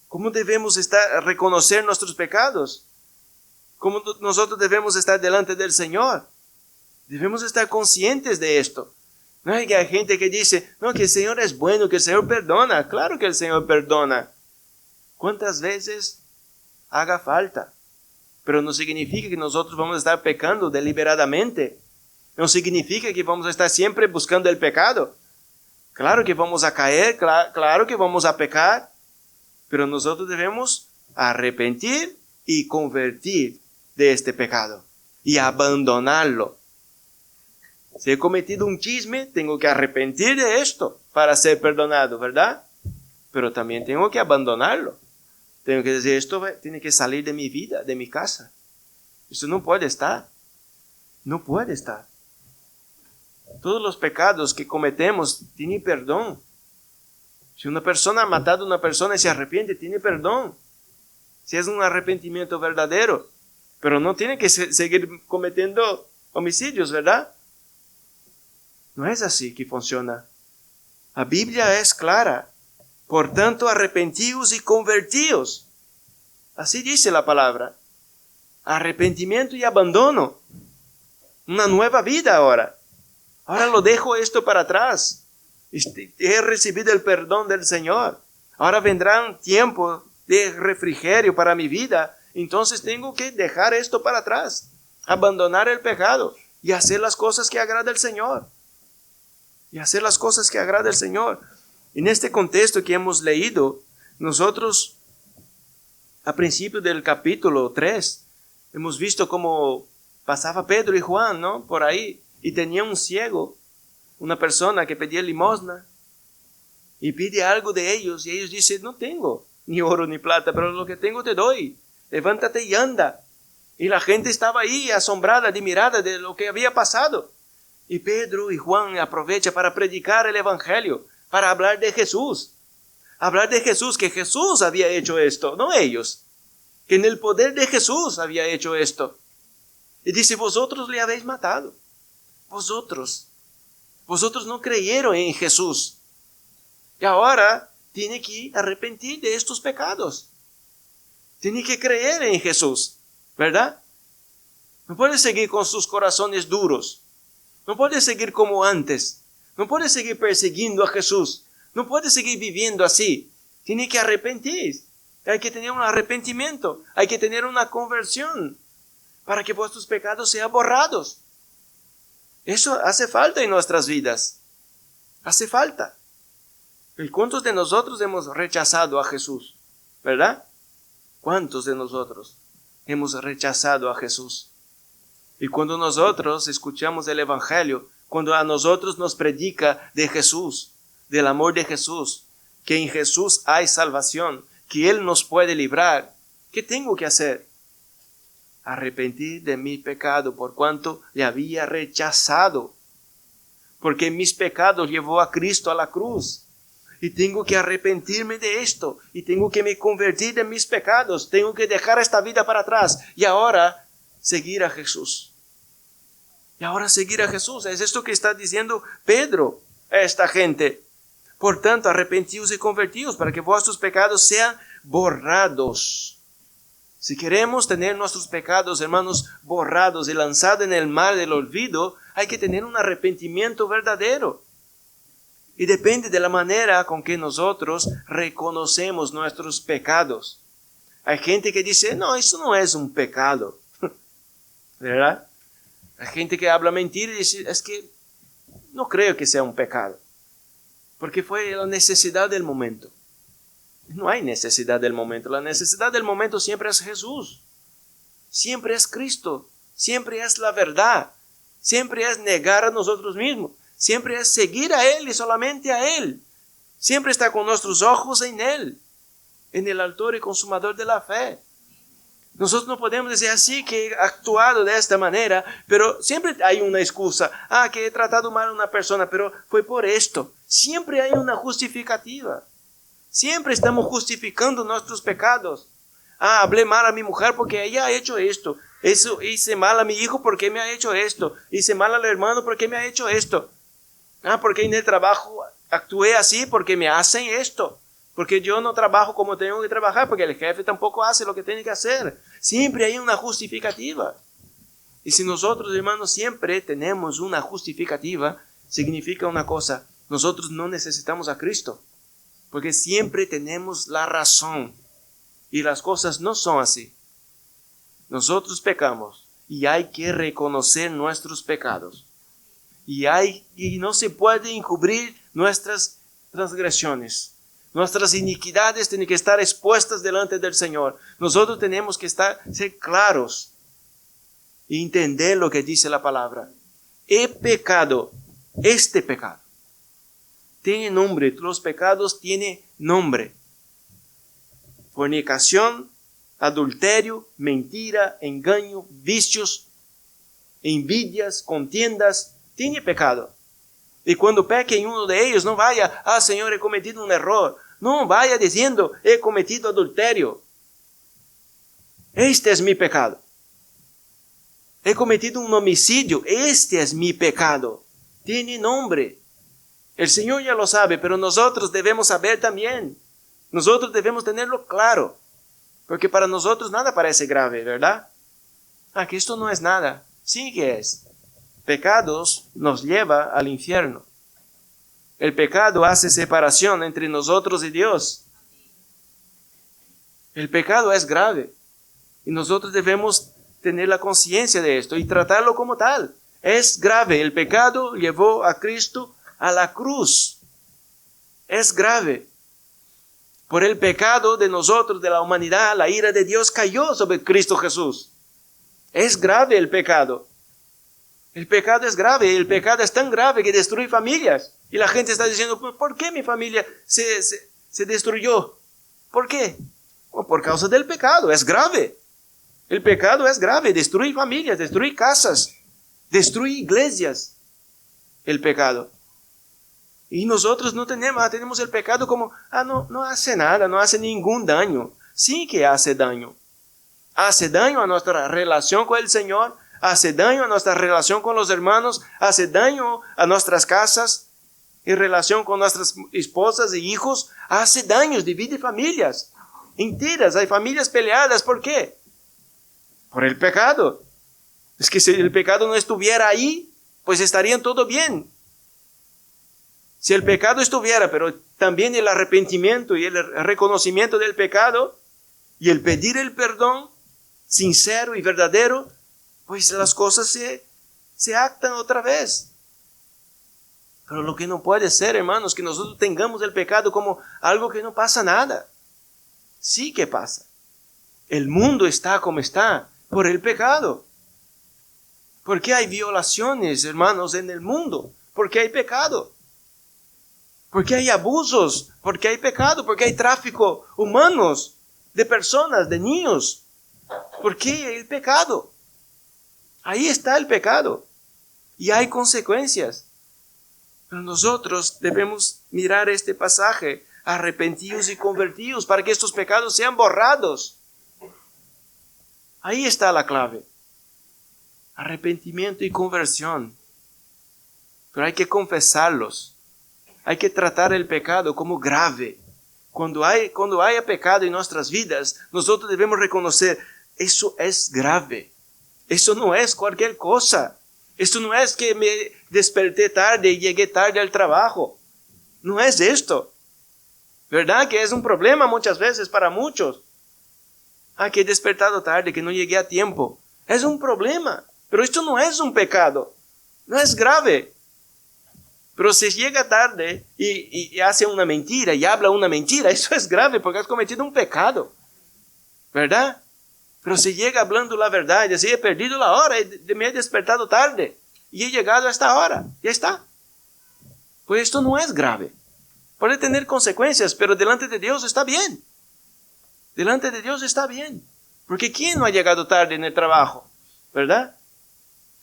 ¿Cómo debemos reconocer nuestros pecados? ¿Cómo nosotros debemos estar delante del Señor? Debemos estar conscientes de esto. No hay gente que dice, no, que el Señor es bueno, que el Señor perdona. Claro que el Señor perdona. ¿Cuántas veces haga falta? Pero no significa que nosotros vamos a estar pecando deliberadamente. No significa que vamos a estar siempre buscando el pecado. Claro que vamos a caer, claro que vamos a pecar. Pero nosotros debemos arrepentir y convertir de este pecado. Y abandonarlo. Si he cometido un chisme, tengo que arrepentir de esto para ser perdonado, ¿verdad? Pero también tengo que abandonarlo. Tengo que decir, esto tiene que salir de mi vida, de mi casa. Esto no puede estar. No puede estar. Todos los pecados que cometemos tienen perdón. Si una persona ha matado a una persona y se arrepiente, tiene perdón. Si es un arrepentimiento verdadero. Pero no tiene que seguir cometiendo homicidios, ¿verdad? No es así que funciona. La Biblia es clara. Por tanto, arrepentíos y convertíos. Así dice la palabra. Arrepentimiento y abandono. Una nueva vida ahora. Ahora lo dejo esto para atrás. He recibido el perdón del Señor. Ahora vendrán tiempos de refrigerio para mi vida. Entonces tengo que dejar esto para atrás. Abandonar el pecado y hacer las cosas que agrada al Señor. Y hacer las cosas que agrada al Señor. En este contexto que hemos leído, nosotros, a principio del capítulo 3, hemos visto cómo pasaba Pedro y Juan, ¿no? Por ahí, y tenía un ciego, una persona que pedía limosna, y pide algo de ellos, y ellos dicen, no tengo ni oro ni plata, pero lo que tengo te doy, levántate y anda. Y la gente estaba ahí asombrada, admirada de lo que había pasado. Y Pedro y Juan aprovechan para predicar el evangelio, para hablar de Jesús. Hablar de Jesús, que Jesús había hecho esto, no ellos. Que en el poder de Jesús había hecho esto. Y dice, vosotros le habéis matado. Vosotros no creyeron en Jesús. Y ahora tiene que arrepentir de estos pecados. Tiene que creer en Jesús, ¿verdad? No puede seguir con sus corazones duros. No puede seguir como antes. No puede seguir persiguiendo a Jesús. No puede seguir viviendo así. Tiene que arrepentir. Hay que tener un arrepentimiento. Hay que tener una conversión para que vuestros pecados sean borrados. Eso hace falta en nuestras vidas. Hace falta. ¿Y cuántos de nosotros hemos rechazado a Jesús? ¿Verdad? ¿Cuántos de nosotros hemos rechazado a Jesús? Y cuando nosotros escuchamos el Evangelio, cuando a nosotros nos predica de Jesús, del amor de Jesús, que en Jesús hay salvación, que Él nos puede librar, ¿qué tengo que hacer? Arrepentir de mi pecado por cuanto le había rechazado. Porque mis pecados llevó a Cristo a la cruz. Y tengo que arrepentirme de esto. Y tengo que me convertir de mis pecados. Tengo que dejar esta vida para atrás. Y ahora seguir a Jesús. Y ahora seguir a Jesús. Es esto que está diciendo Pedro a esta gente. Por tanto, arrepentíos y convertíos para que vuestros pecados sean borrados. Si queremos tener nuestros pecados, hermanos, borrados y lanzados en el mar del olvido, hay que tener un arrepentimiento verdadero. Y depende de la manera con que nosotros reconocemos nuestros pecados. Hay gente que dice, no, eso no es un pecado. ¿Verdad? Hay gente que habla mentira y dice, es que no creo que sea un pecado. Porque fue la necesidad del momento. No hay necesidad del momento. La necesidad del momento siempre es Jesús. Siempre es Cristo. Siempre es la verdad. Siempre es negar a nosotros mismos. Siempre es seguir a Él y solamente a Él. Siempre está con nuestros ojos en Él. En el autor y consumador de la fe. Nosotros no podemos decir así que he actuado de esta manera, pero siempre hay una excusa. Que he tratado mal a una persona, pero fue por esto. Siempre hay una justificativa. Siempre estamos justificando nuestros pecados. Hablé mal a mi mujer porque ella ha hecho esto. Hice mal a mi hijo porque me ha hecho esto. Hice mal al hermano porque me ha hecho esto. Porque en el trabajo actué así porque me hacen esto. Porque yo no trabajo como tengo que trabajar, porque el jefe tampoco hace lo que tiene que hacer. Siempre hay una justificativa. Y si nosotros, hermanos, siempre tenemos una justificativa, significa una cosa: nosotros no necesitamos a Cristo. Porque siempre tenemos la razón. Y las cosas no son así. Nosotros pecamos y hay que reconocer nuestros pecados. Y no se puede encubrir nuestras transgresiones. Nuestras iniquidades tienen que estar expuestas delante del Señor. Nosotros tenemos que ser claros y entender lo que dice la palabra. He pecado, este pecado. Tiene nombre, los pecados tienen nombre. Fornicación, adulterio, mentira, engaño, vicios, envidias, contiendas, tiene pecado. Y cuando peque en uno de ellos, no vaya, Señor, he cometido un error. No, vaya diciendo, he cometido adulterio. Este es mi pecado. He cometido un homicidio. Este es mi pecado. Tiene nombre. El Señor ya lo sabe, pero nosotros debemos saber también. Nosotros debemos tenerlo claro. Porque para nosotros nada parece grave, ¿verdad? Que esto no es nada. Sí que es. Pecados nos lleva al infierno. El pecado hace separación entre nosotros y Dios. El pecado es grave. Y nosotros debemos tener la conciencia de esto y tratarlo como tal. Es grave. El pecado llevó a Cristo a la cruz. Es grave. Por el pecado de nosotros, de la humanidad, la ira de Dios cayó sobre Cristo Jesús. Es grave el pecado. El pecado es grave. El pecado es tan grave que destruye familias. Y la gente está diciendo, ¿por qué mi familia se destruyó? ¿Por qué? Por causa del pecado. Es grave. El pecado es grave. Destruye familias, destruye casas, destruye iglesias. El pecado. Y nosotros no tenemos el pecado como, no hace nada, no hace ningún daño. Sí que hace daño. Hace daño a nuestra relación con el Señor, hace daño a nuestra relación con los hermanos, hace daño a nuestras casas, en relación con nuestras esposas y hijos, hace daños, divide familias enteras, hay familias peleadas. ¿Por qué? Por el pecado. Es que si el pecado no estuviera ahí, pues estarían todo bien. Si el pecado estuviera, pero también el arrepentimiento y el reconocimiento del pecado y el pedir el perdón sincero y verdadero, pues las cosas se actan otra vez. Pero lo que no puede ser, hermanos, que nosotros tengamos el pecado como algo que no pasa nada. Sí que pasa. El mundo está como está por el pecado. ¿Por qué hay violaciones, hermanos, en el mundo? Porque hay pecado. Porque hay abusos, porque hay pecado, porque hay tráfico humanos, de personas, de niños. ¿Por qué el pecado? Ahí está el pecado. Y hay consecuencias. Pero nosotros debemos mirar este pasaje, arrepentidos y convertidos, para que estos pecados sean borrados. Ahí está la clave. Arrepentimiento y conversión. Pero hay que confesarlos. Hay que tratar el pecado como grave. Cuando haya pecado en nuestras vidas, nosotros debemos reconocer, eso es grave. Eso no es cualquier cosa. Esto no es que me desperté tarde y llegué tarde al trabajo. No es esto. ¿Verdad que es un problema muchas veces para muchos? Que he despertado tarde, que no llegué a tiempo. Es un problema. Pero esto no es un pecado. No es grave. Pero si llega tarde y hace una mentira y habla una mentira, eso es grave porque has cometido un pecado. ¿Verdad? Pero si llega hablando la verdad y dice, he perdido la hora, me he despertado tarde y he llegado a esta hora, ya está. Pues esto no es grave. Puede tener consecuencias, pero delante de Dios está bien. Delante de Dios está bien. Porque ¿quién no ha llegado tarde en el trabajo? ¿Verdad?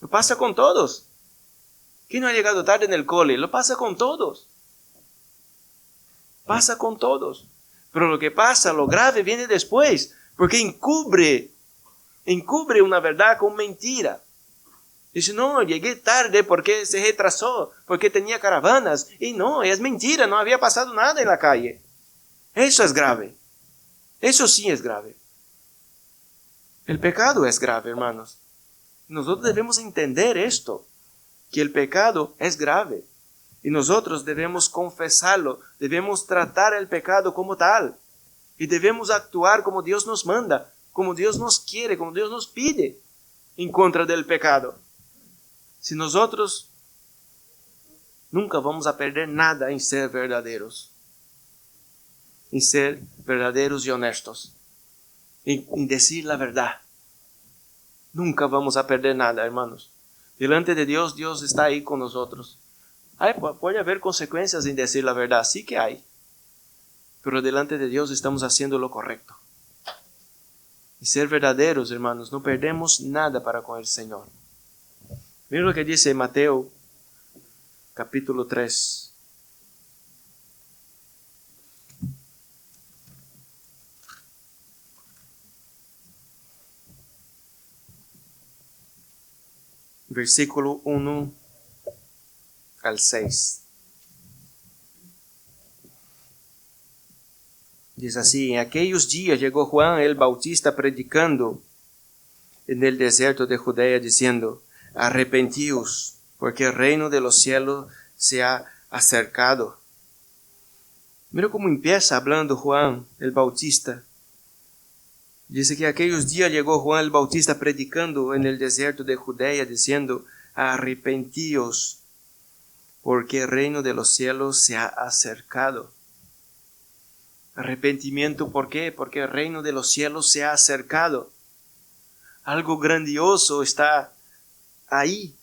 Lo pasa con todos. ¿Quién no ha llegado tarde en el cole? Lo pasa con todos. Pasa con todos. Pero lo que pasa, lo grave viene después. Porque encubre una verdad con mentira. Dice, no, llegué tarde porque se retrasó, porque tenía caravanas. Y no, es mentira, no había pasado nada en la calle. Eso es grave. Eso sí es grave. El pecado es grave, hermanos. Nosotros debemos entender esto, que el pecado es grave. Y nosotros debemos confesarlo, debemos tratar el pecado como tal. Y debemos actuar como Dios nos manda, como Dios nos quiere, como Dios nos pide en contra del pecado. Si nosotros nunca vamos a perder nada en ser verdaderos. En ser verdaderos y honestos. En decir la verdad. Nunca vamos a perder nada, hermanos. Delante de Dios, Dios está ahí con nosotros. Puede haber consecuencias en decir la verdad, sí que hay. Pero delante de Dios estamos haciendo lo correcto. Y ser verdaderos, hermanos, no perdemos nada para con el Señor. Mira lo que dice Mateo capítulo 3. Versículo 1 al 6. Dice así: en aquellos días llegó Juan el Bautista predicando en el desierto de Judea, diciendo: arrepentíos, porque el reino de los cielos se ha acercado. Mira cómo empieza hablando Juan el Bautista. Dice que aquellos días llegó Juan el Bautista predicando en el desierto de Judea, diciendo: arrepentíos, porque el reino de los cielos se ha acercado. Arrepentimiento, ¿por qué? Porque el reino de los cielos se ha acercado. Algo grandioso está ahí.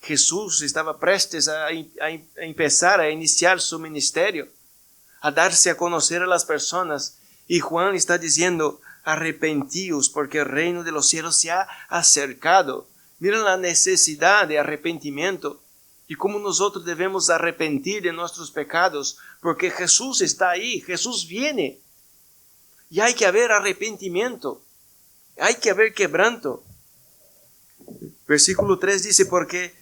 Jesús estaba prestes a empezar a iniciar su ministerio, a darse a conocer a las personas. Y Juan está diciendo: arrepentíos, porque el reino de los cielos se ha acercado. Miren la necesidad de arrepentimiento y cómo nosotros debemos arrepentir de nuestros pecados, porque Jesús está ahí, Jesús viene. Y hay que haber arrepentimiento, hay que haber quebranto. Versículo 3 dice: porque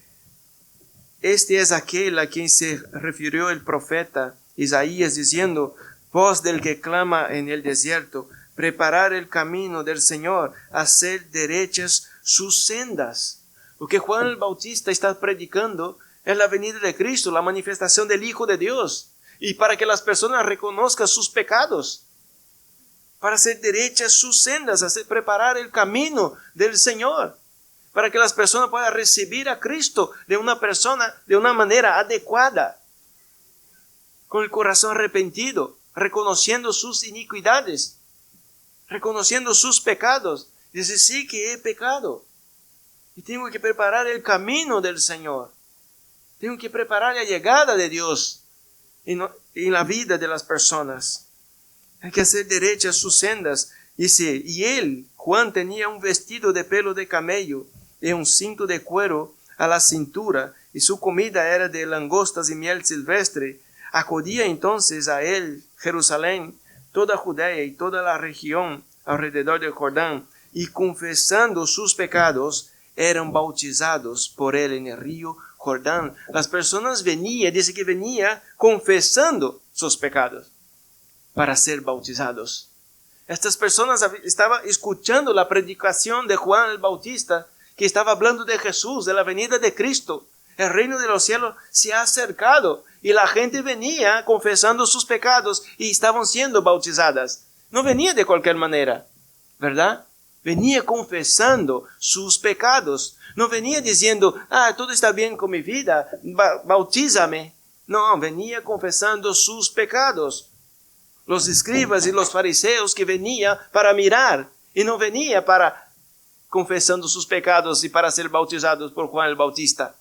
este es aquel a quien se refirió el profeta Isaías, diciendo: voz del que clama en el desierto, preparar el camino del Señor, hacer derechas sus sendas. Lo que Juan el Bautista está predicando es la venida de Cristo, la manifestación del Hijo de Dios, y para que las personas reconozcan sus pecados, para hacer derechas sus sendas, hacer preparar el camino del Señor, para que las personas puedan recibir a Cristo de una manera adecuada, con el corazón arrepentido, reconociendo sus iniquidades, reconociendo sus pecados. Dice: sí que he pecado y tengo que preparar el camino del Señor. Tengo que preparar la llegada de Dios en la vida de las personas. Hay que hacer derechas sus sendas. Dice: y él, Juan, tenía un vestido de pelo de camello y un cinto de cuero a la cintura, y su comida era de langostas y miel silvestre. Acudía entonces a él Jerusalén, toda Judea y toda la región alrededor del Jordán, y confesando sus pecados, eran bautizados por él en el río Jordán. Las personas dice que venía confesando sus pecados para ser bautizados. Estas personas estaban escuchando la predicación de Juan el Bautista, que estaba hablando de Jesús, de la venida de Cristo. El reino de los cielos se ha acercado, y la gente venía confesando sus pecados y estaban siendo bautizadas. No venía de cualquier manera, ¿verdad? Venía confesando sus pecados. No venía diciendo: todo está bien con mi vida, bautízame. No, venía confesando sus pecados. Los escribas y los fariseos que venían para mirar, y no venía para confesando sus pecados y para ser bautizados por Juan el Bautista.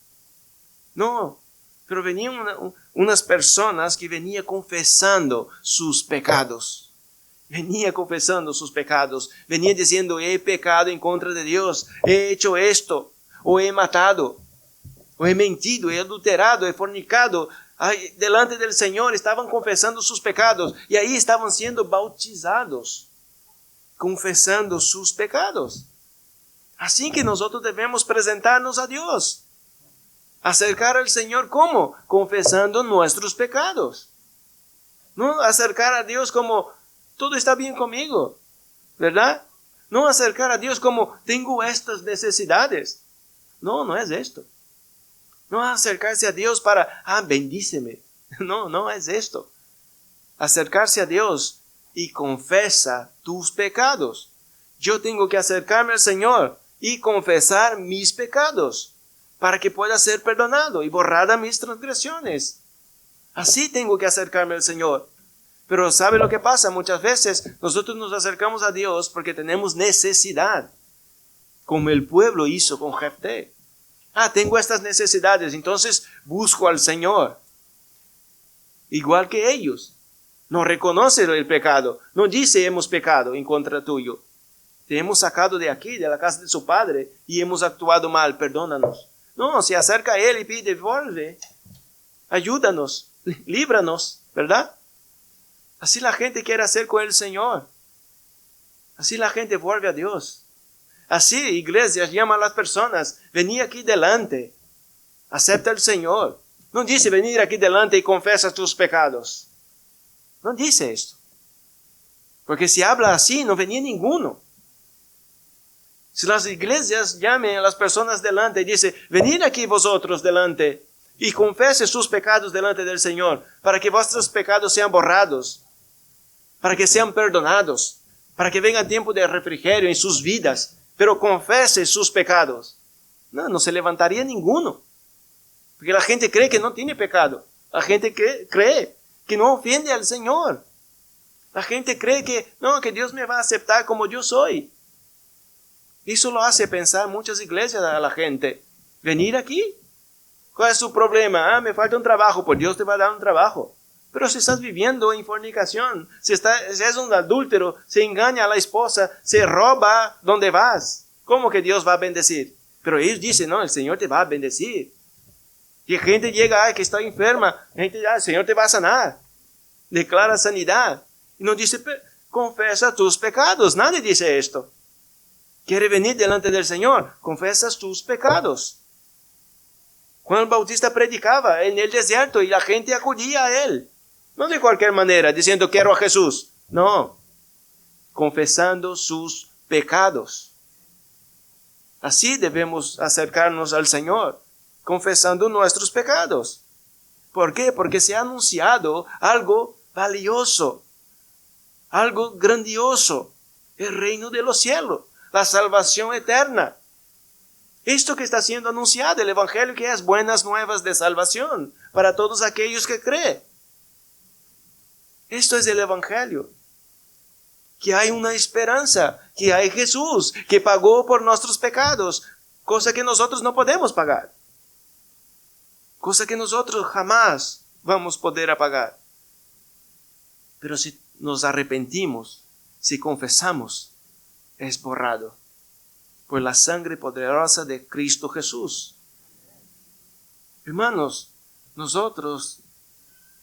No, pero venían unas personas que venían confesando sus pecados. Venía confesando sus pecados. Venía diciendo: he pecado en contra de Dios. He hecho esto. O he matado. O he mentido. He adulterado. He fornicado. Delante del Señor estaban confesando sus pecados. Y ahí estaban siendo bautizados. Confesando sus pecados. Así que nosotros debemos presentarnos a Dios. Acercar al Señor, ¿cómo? Confesando nuestros pecados. No acercar a Dios como: todo está bien conmigo, ¿verdad? No acercar a Dios como: tengo estas necesidades. No, no es esto. No acercarse a Dios para: bendíceme. No, no es esto. Acercarse a Dios y confesa tus pecados. Yo tengo que acercarme al Señor y confesar mis pecados, para que pueda ser perdonado y borrada mis transgresiones. Así tengo que acercarme al Señor. Pero ¿sabe lo que pasa? Muchas veces nosotros nos acercamos a Dios porque tenemos necesidad, como el pueblo hizo con Jefté. Tengo estas necesidades, entonces busco al Señor. Igual que ellos. No reconoce el pecado. No dice: hemos pecado en contra tuyo. Te hemos sacado de aquí, de la casa de su padre, y hemos actuado mal, perdónanos. No, se acerca a él y pide: vuelve. ayúdanos, líbranos, ¿verdad? Así la gente quiere hacer con el Señor. Así la gente vuelve a Dios. Así iglesias llaman a las personas, vení aquí delante, acepta al Señor. No dice venir aquí delante y confesa tus pecados. No dice esto. Porque si habla así, no venía ninguno. Si las iglesias llamen a las personas delante y dice, venid aquí vosotros delante y confese sus pecados delante del Señor, para que vuestros pecados sean borrados, para que sean perdonados, para que venga tiempo de refrigerio en sus vidas, pero confese sus pecados. No se levantaría ninguno. Porque la gente cree que no tiene pecado. La gente cree que no ofende al Señor. La gente cree que Dios me va a aceptar como yo soy. Eso lo hace pensar muchas iglesias a la gente. Venir aquí. ¿Cuál es su problema? Me falta un trabajo. Pues Dios te va a dar un trabajo. Pero si estás viviendo en fornicación, si es un adúltero, se engaña a la esposa, se roba donde vas, ¿cómo que Dios va a bendecir? Pero ellos dicen, el Señor te va a bendecir. Y gente llega, que está enferma, gente, el Señor te va a sanar. Declara sanidad. Y no dice, confesa tus pecados. Nadie dice esto. Quiere venir delante del Señor, confesas tus pecados. Juan el Bautista predicaba en el desierto y la gente acudía a él. No de cualquier manera, diciendo quiero a Jesús. No, confesando sus pecados. Así debemos acercarnos al Señor, confesando nuestros pecados. ¿Por qué? Porque se ha anunciado algo valioso, algo grandioso, el reino de los cielos, la salvación eterna. Esto que está siendo anunciado, el Evangelio, que es buenas nuevas de salvación para todos aquellos que creen. Esto es el Evangelio. Que hay una esperanza, que hay Jesús, que pagó por nuestros pecados, cosa que nosotros no podemos pagar. Cosa que nosotros jamás vamos a poder pagar. Pero si nos arrepentimos, si confesamos, es borrado por la sangre poderosa de Cristo Jesús. Hermanos, nosotros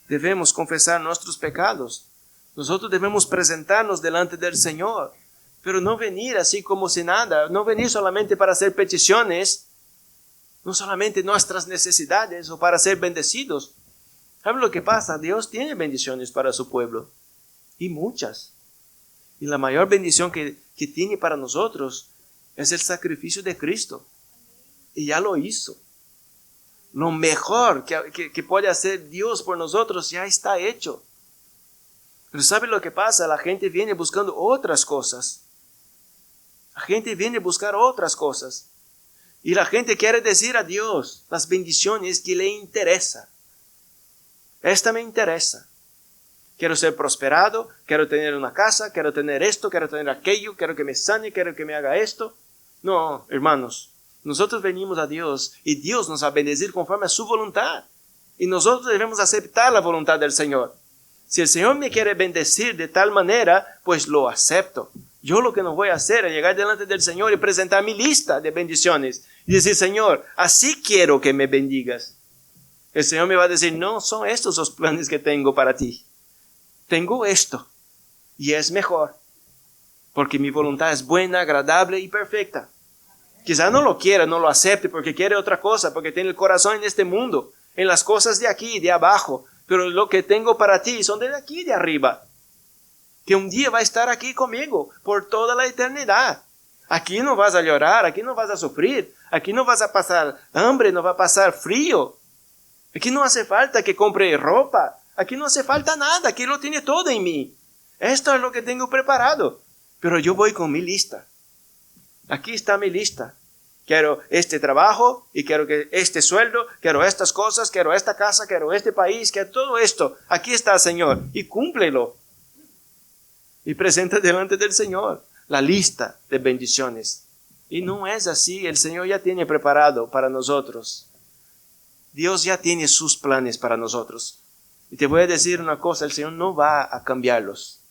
debemos confesar nuestros pecados. Nosotros debemos presentarnos delante del Señor, pero no venir así como si nada, no venir solamente para hacer peticiones, no solamente nuestras necesidades o para ser bendecidos. ¿Saben lo que pasa? Dios tiene bendiciones para su pueblo, y muchas. Y la mayor bendición que tiene para nosotros es el sacrificio de Cristo. Y ya lo hizo. Lo mejor que puede hacer Dios por nosotros ya está hecho. Pero ¿sabe lo que pasa? La gente viene buscando otras cosas. La gente viene a buscar otras cosas. Y la gente quiere decir a Dios las bendiciones que le interesa. Esta me interesa. Quiero ser prosperado, quiero tener una casa, quiero tener esto, quiero tener aquello, quiero que me sane, quiero que me haga esto. No, hermanos, nosotros venimos a Dios y Dios nos va a bendecir conforme a su voluntad. Y nosotros debemos aceptar la voluntad del Señor. Si el Señor me quiere bendecir de tal manera, pues lo acepto. Yo lo que no voy a hacer es llegar delante del Señor y presentar mi lista de bendiciones. Y decir, Señor, así quiero que me bendigas. El Señor me va a decir, no, son estos los planes que tengo para ti. Tengo esto y es mejor, porque mi voluntad es buena, agradable y perfecta. Quizá no lo quiera, no lo acepte porque quiere otra cosa, porque tiene el corazón en este mundo, en las cosas de aquí, de abajo, pero lo que tengo para ti son de aquí, de arriba, que un día va a estar aquí conmigo por toda la eternidad. Aquí no vas a llorar, aquí no vas a sufrir, aquí no vas a pasar hambre, no va a pasar frío, aquí no hace falta que compre ropa. Aquí no hace falta nada, aquí lo tiene todo en mí. Esto es lo que tengo preparado. Pero yo voy con mi lista. Aquí está mi lista. Quiero este trabajo y quiero que este sueldo, quiero estas cosas, quiero esta casa, quiero este país, quiero todo esto. Aquí está, Señor, y cúmplelo. Y presenta delante del Señor la lista de bendiciones. Y no es así, el Señor ya tiene preparado para nosotros. Dios ya tiene sus planes para nosotros. Y te voy a decir una cosa, el Señor no va a cambiarlos.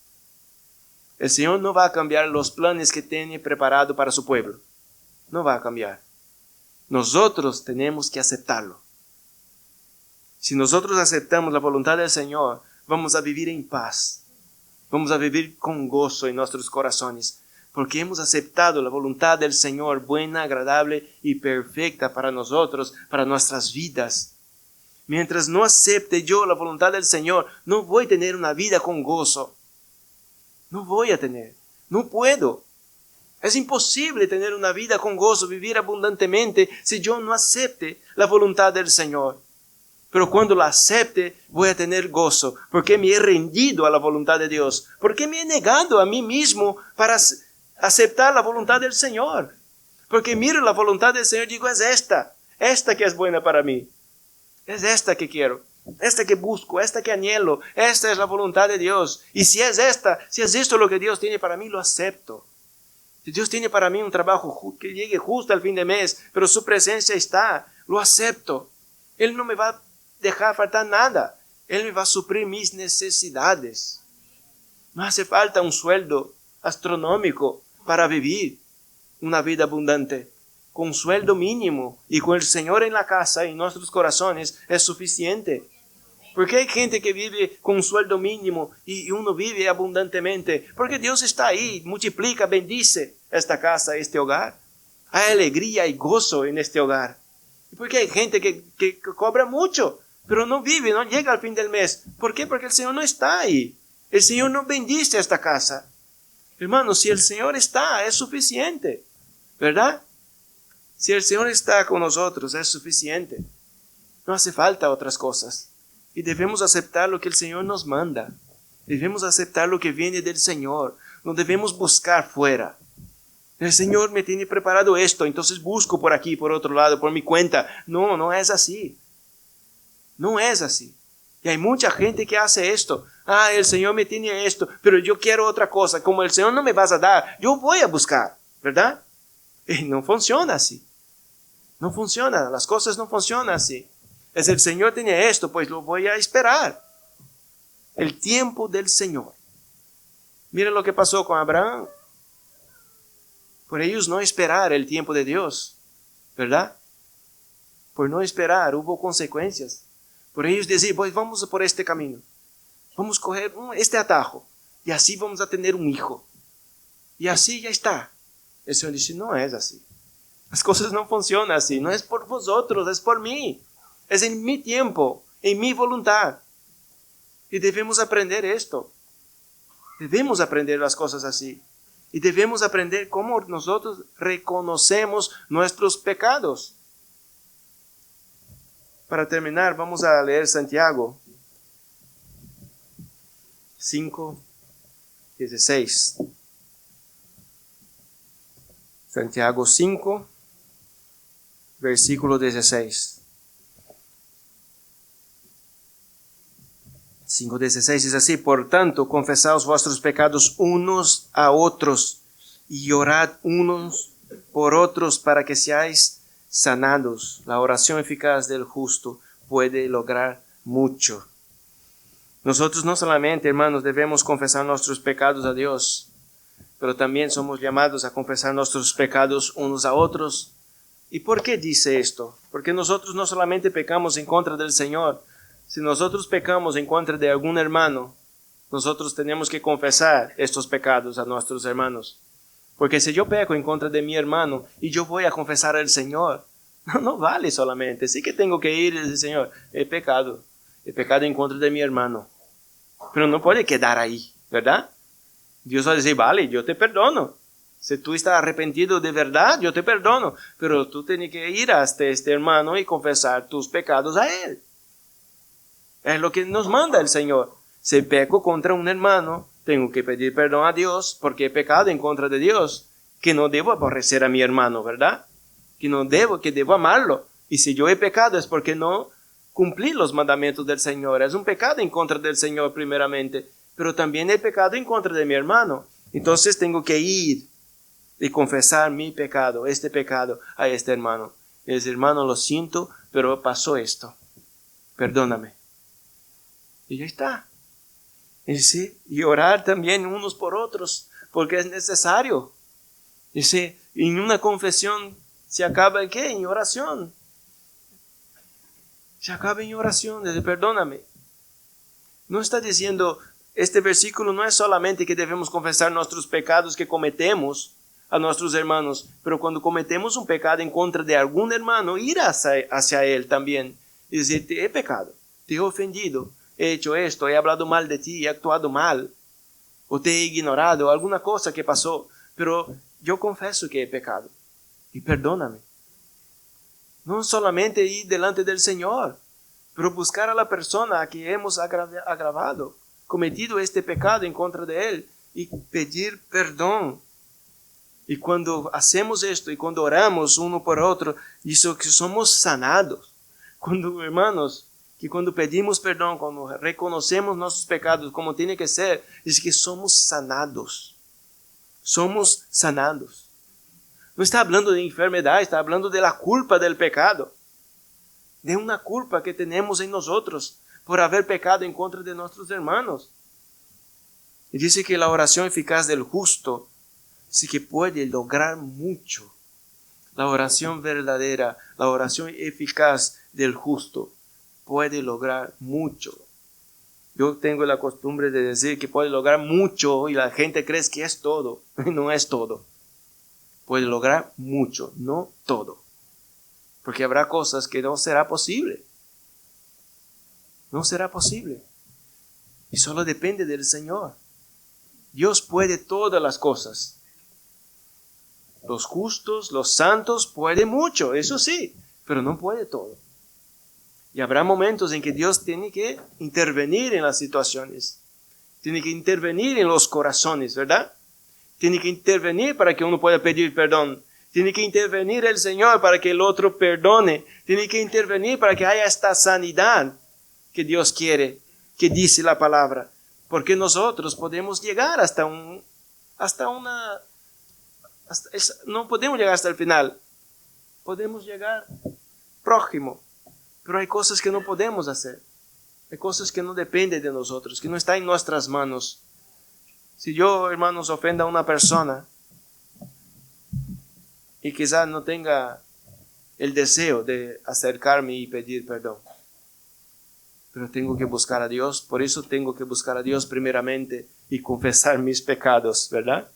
El Señor no va a cambiar los planes que tiene preparado para su pueblo. No va a cambiar. Nosotros tenemos que aceptarlo. Si nosotros aceptamos la voluntad del Señor, vamos a vivir en paz. Vamos a vivir con gozo en nuestros corazones, porque hemos aceptado la voluntad del Señor, buena, agradable y perfecta para nosotros, para nuestras vidas. Mientras no acepte yo la voluntad del Señor, no voy a tener una vida con gozo. No voy a tener, no puedo. Es imposible tener una vida con gozo, vivir abundantemente, si yo no acepte la voluntad del Señor. Pero cuando la acepte, voy a tener gozo, porque me he rendido a la voluntad de Dios, porque me he negado a mí mismo para aceptar la voluntad del Señor. Porque miro la voluntad del Señor y digo, es esta que es buena para mí. Es esta que quiero, esta que busco, esta que anhelo, esta es la voluntad de Dios. Y si es esto lo que Dios tiene para mí, lo acepto. Si Dios tiene para mí un trabajo que llegue justo al fin de mes, pero su presencia está, lo acepto. Él no me va a dejar faltar nada. Él me va a suplir mis necesidades. No hace falta un sueldo astronómico para vivir una vida abundante. Con un sueldo mínimo y con el Señor en la casa, en nuestros corazones, es suficiente. Porque hay gente que vive con un sueldo mínimo y uno vive abundantemente. Porque Dios está ahí, multiplica, bendice esta casa, este hogar. Hay alegría y gozo en este hogar. Porque hay gente que cobra mucho, pero no vive, no llega al fin del mes. ¿Por qué? Porque el Señor no está ahí. El Señor no bendice esta casa. Hermanos, si el Señor está, es suficiente. ¿Verdad? Si el Señor está con nosotros, es suficiente. No hace falta otras cosas. Y debemos aceptar lo que el Señor nos manda. Debemos aceptar lo que viene del Señor. No debemos buscar fuera. El Señor me tiene preparado esto, entonces busco por aquí, por otro lado, por mi cuenta. No, no es así. No es así. Y hay mucha gente que hace esto. El Señor me tiene esto, pero yo quiero otra cosa. Como el Señor no me vas a dar, yo voy a buscar, ¿verdad? Y no funciona así. No funciona, las cosas no funcionan así. Es el Señor tiene esto, pues lo voy a esperar. El tiempo del Señor. Mira lo que pasó con Abraham. Por ellos no esperar el tiempo de Dios, ¿verdad? Por no esperar hubo consecuencias. Por ellos decir, pues vamos por este camino. Vamos a coger este atajo. Y así vamos a tener un hijo. Y así ya está. El Señor dice, no es así. Las cosas no funcionan así. No es por vosotros, es por mí. Es en mi tiempo, en mi voluntad. Y debemos aprender esto. Debemos aprender las cosas así. Y debemos aprender cómo nosotros reconocemos nuestros pecados. Para terminar, vamos a leer Santiago 5:16. Santiago 5, versículo 16. 5:16 es así: por tanto, confesaos vuestros pecados unos a otros y orad unos por otros para que seáis sanados. La oración eficaz del justo puede lograr mucho. Nosotros no solamente, hermanos, debemos confesar nuestros pecados a Dios, pero también somos llamados a confesar nuestros pecados unos a otros. ¿Y por qué dice esto? Porque nosotros no solamente pecamos en contra del Señor. Si nosotros pecamos en contra de algún hermano, nosotros tenemos que confesar estos pecados a nuestros hermanos. Porque si yo peco en contra de mi hermano y yo voy a confesar al Señor, no vale solamente. Sí que tengo que ir y decir, Señor, he pecado en contra de mi hermano. Pero no puede quedar ahí, ¿verdad? Dios va a decir, vale, yo te perdono. Si tú estás arrepentido de verdad, yo te perdono. Pero tú tienes que ir hasta este hermano y confesar tus pecados a él. Es lo que nos manda el Señor. Si peco contra un hermano, tengo que pedir perdón a Dios porque he pecado en contra de Dios. Que no debo aborrecer a mi hermano, ¿verdad? Que debo amarlo. Y si yo he pecado es porque no cumplí los mandamientos del Señor. Es un pecado en contra del Señor primeramente. Pero también he pecado en contra de mi hermano. Entonces tengo que ir y confesar mi pecado, este pecado, a este hermano. Y decir, hermano, lo siento, pero pasó esto. Perdóname. Y ya está. Y orar también unos por otros, porque es necesario. En una confesión se acaba ¿qué? En oración. se acaba en oración, dice, perdóname. No está diciendo, este versículo no es solamente que debemos confesar nuestros pecados que cometemos a nuestros hermanos, pero cuando cometemos un pecado en contra de algún hermano, ir hacia él también y decir, te he pecado, te he ofendido, he hecho esto, he hablado mal de ti, he actuado mal, o te he ignorado, alguna cosa que pasó, pero yo confieso que he pecado y perdóname. No solamente ir delante del Señor, pero buscar a la persona a que hemos agravado, cometido este pecado en contra de él y pedir perdón. Y cuando hacemos esto y cuando oramos uno por otro, dice que somos sanados. Cuando, hermanos, que cuando pedimos perdón, cuando reconocemos nuestros pecados como tiene que ser, dice que somos sanados. Somos sanados. No está hablando de enfermedad, está hablando de la culpa del pecado. De una culpa que tenemos en nosotros por haber pecado en contra de nuestros hermanos. Y dice que la oración eficaz del justo sí que puede lograr mucho. La oración verdadera, la oración eficaz del justo puede lograr mucho. Yo tengo la costumbre de decir que puede lograr mucho y la gente cree que es todo. No es todo. Puede lograr mucho, no todo. Porque habrá cosas que no será posible. No será posible. Y solo depende del Señor. Dios puede todas las cosas. Los justos, los santos, puede mucho, eso sí, pero no puede todo. Y habrá momentos en que Dios tiene que intervenir en las situaciones. Tiene que intervenir en los corazones, ¿verdad? Tiene que intervenir para que uno pueda pedir perdón. Tiene que intervenir el Señor para que el otro perdone. Tiene que intervenir para que haya esta sanidad que Dios quiere, que dice la palabra. Porque nosotros podemos llegar no podemos llegar hasta el final. Podemos llegar próximo. Pero hay cosas que no podemos hacer. Hay cosas que no dependen de nosotros, que no están en nuestras manos. Si yo, hermanos, ofenda a una persona y quizás no tenga el deseo de acercarme y pedir perdón, pero tengo que buscar a Dios, por eso tengo que buscar a Dios primeramente y confesar mis pecados, ¿verdad?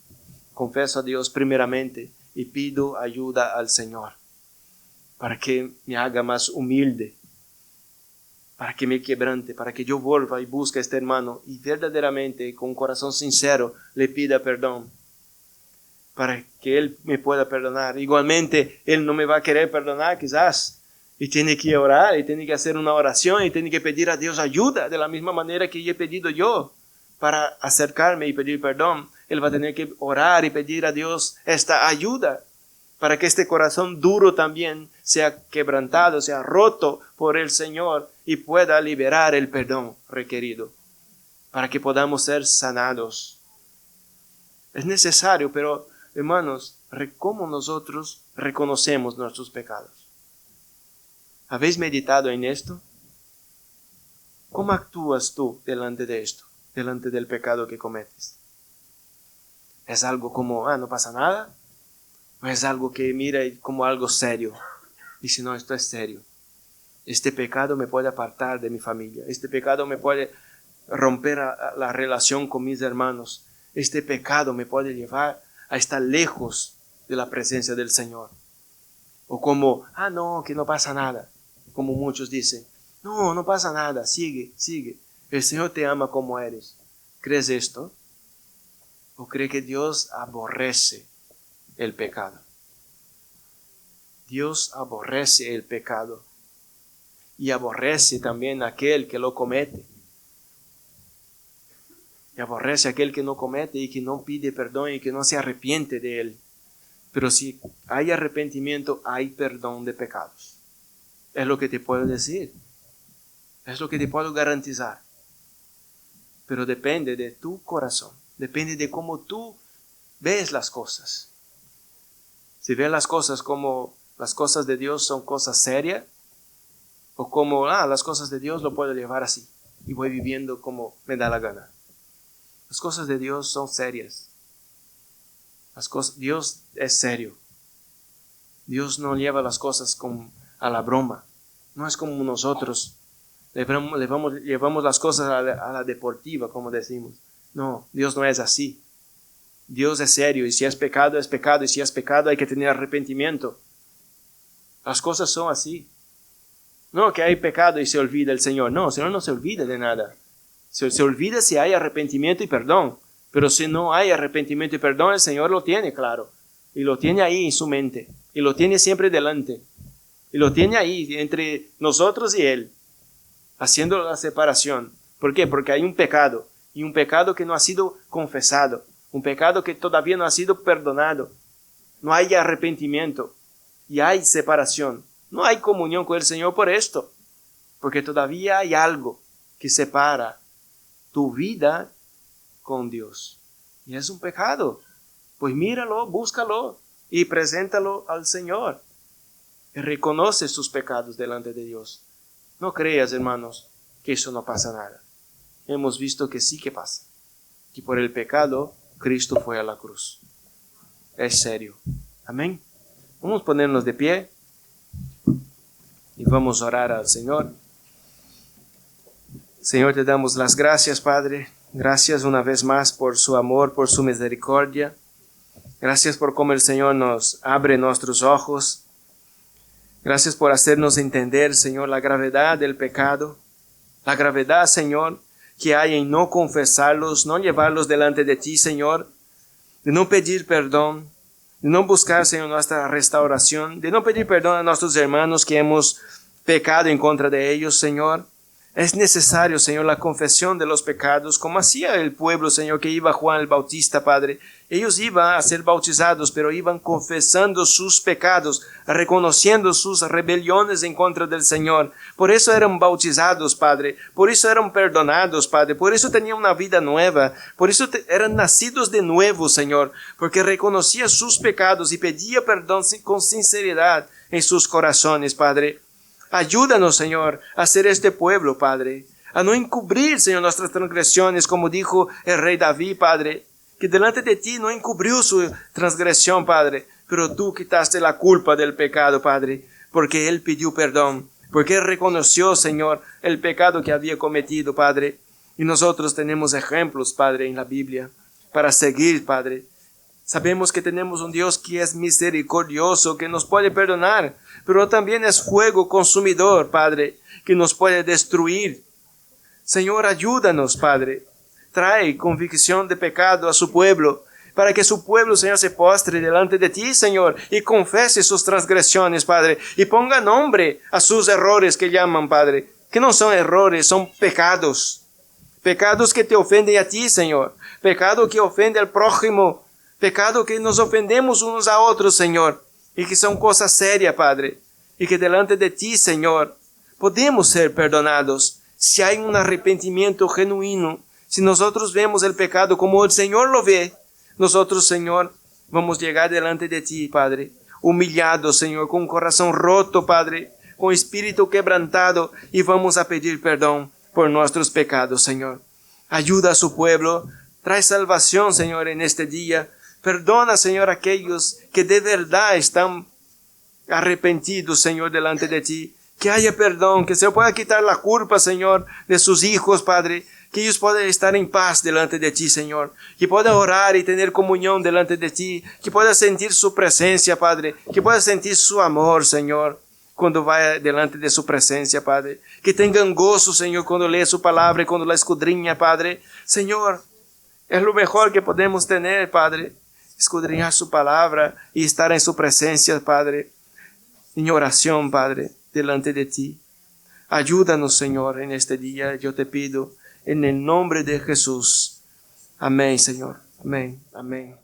Confeso a Dios primeramente y pido ayuda al Señor para que me haga más humilde, para que me quebrante, para que yo vuelva y busque a este hermano y verdaderamente con un corazón sincero le pida perdón, para que él me pueda perdonar. Igualmente, él no me va a querer perdonar quizás, y tiene que orar, y tiene que hacer una oración, y tiene que pedir a Dios ayuda, de la misma manera que he pedido yo, para acercarme y pedir perdón. Él va a tener que orar y pedir a Dios esta ayuda, para que este corazón duro también sea quebrantado, sea roto por el Señor y pueda liberar el perdón requerido, para que podamos ser sanados. Es necesario, pero hermanos, ¿cómo nosotros reconocemos nuestros pecados? ¿Habéis meditado en esto? ¿Cómo actúas tú delante de esto, delante del pecado que cometes? ¿Es algo como, no pasa nada? ¿O es algo que mira como algo serio? Dice, no, esto es serio. Este pecado me puede apartar de mi familia. Este pecado me puede romper la relación con mis hermanos. Este pecado me puede llevar a estar lejos de la presencia del Señor. O como, no, que no pasa nada. Como muchos dicen, no, no pasa nada, sigue, sigue. El Señor te ama como eres. ¿Crees esto? ¿O cree que Dios aborrece el pecado? Dios aborrece el pecado y aborrece también a aquel que lo comete. Y aborrece a aquel que no comete y que no pide perdón y que no se arrepiente de él. Pero si hay arrepentimiento, hay perdón de pecados. Es lo que te puedo decir. Es lo que te puedo garantizar. Pero depende de tu corazón. Depende de cómo tú ves las cosas. Si ves las cosas como las cosas de Dios son cosas serias, o como las cosas de Dios lo puedo llevar así y voy viviendo como me da la gana. Las cosas de Dios son serias. Dios es serio. Dios no lleva las cosas a la broma. No es como nosotros. Llevamos las cosas a la deportiva, como decimos. No, Dios no es así. Dios es serio, y si es pecado, es pecado, y si es pecado hay que tener arrepentimiento. Las cosas son así. No que hay pecado y se olvida el Señor. No, el Señor no se olvida de nada. Se olvida si hay arrepentimiento y perdón. Pero si no hay arrepentimiento y perdón, el Señor lo tiene claro. Y lo tiene ahí en su mente. Y lo tiene siempre delante. Y lo tiene ahí entre nosotros y Él, haciendo la separación. ¿Por qué? Porque hay un pecado. Y un pecado que no ha sido confesado. Un pecado que todavía no ha sido perdonado. No hay arrepentimiento. Y hay separación. No hay comunión con el Señor por esto. Porque todavía hay algo que separa tu vida con Dios. Y es un pecado. Pues míralo, búscalo y preséntalo al Señor. Y reconoce sus pecados delante de Dios. No creas, hermanos, que eso no pasa nada. Hemos visto que sí que pasa. Que por el pecado, Cristo fue a la cruz. Es serio. Amén. Vamos a ponernos de pie y vamos a orar al Señor. Señor, te damos las gracias, Padre. Gracias una vez más por su amor, por su misericordia. Gracias por cómo el Señor nos abre nuestros ojos. Gracias por hacernos entender, Señor, la gravedad del pecado. La gravedad, Señor, que hay en no confesarlos, no llevarlos delante de ti, Señor. De no pedir perdón, de no buscar, Señor, nuestra restauración. De no pedir perdón a nuestros hermanos que hemos pecado en contra de ellos, Señor. Es necesario, Señor, la confesión de los pecados, como hacía el pueblo, Señor, que iba Juan el Bautista, Padre. Ellos iban a ser bautizados, pero iban confesando sus pecados, reconociendo sus rebeliones en contra del Señor. Por eso eran bautizados, Padre. Por eso eran perdonados, Padre. Por eso tenían una vida nueva. Por eso eran nacidos de nuevo, Señor. Porque reconocía sus pecados y pedía perdón con sinceridad en sus corazones, Padre. Ayúdanos, Señor, a ser este pueblo, Padre. A no encubrir, Señor, nuestras transgresiones, como dijo el rey David, Padre. Que delante de ti no encubrió su transgresión, Padre. Pero tú quitaste la culpa del pecado, Padre. Porque él pidió perdón. Porque él reconoció, Señor, el pecado que había cometido, Padre. Y nosotros tenemos ejemplos, Padre, en la Biblia. Para seguir, Padre. Sabemos que tenemos un Dios que es misericordioso, que nos puede perdonar, pero también es fuego consumidor, Padre, que nos puede destruir. Señor, ayúdanos, Padre. Trae convicción de pecado a su pueblo, para que su pueblo, Señor, se postre delante de ti, Señor, y confese sus transgresiones, Padre, y ponga nombre a sus errores que llaman, Padre, que no son errores, son pecados. Pecados que te ofenden a ti, Señor. Pecado que ofende al prójimo. Pecado que nos ofendemos unos a otros, Señor, y que son cosas serias, Padre, y que delante de ti, Señor, podemos ser perdonados si hay un arrepentimiento genuino. Si nosotros vemos el pecado como el Señor lo ve, nosotros, Señor, vamos a llegar delante de ti, Padre, humillados, Señor, con un corazón roto, Padre, con espíritu quebrantado, y vamos a pedir perdón por nuestros pecados, Señor. Ayuda a su pueblo, trae salvación, Señor, en este día. Perdona, Señor, a aquellos que de verdad están arrepentidos, Señor, delante de ti. Que haya perdón, que se pueda quitar la culpa, Señor, de sus hijos, Padre. Que ellos puedan estar en paz delante de ti, Señor. Que puedan orar y tener comunión delante de ti. Que puedan sentir su presencia, Padre. Que puedan sentir su amor, Señor, cuando vaya delante de su presencia, Padre. Que tengan gozo, Señor, cuando lee su palabra y cuando la escudriña, Padre. Señor, es lo mejor que podemos tener, Padre. Escudriñar su palabra y estar en su presencia, Padre, en oración, Padre, delante de ti. Ayúdanos, Señor, en este día, yo te pido, en el nombre de Jesús. Amén, Señor. Amén. Amén.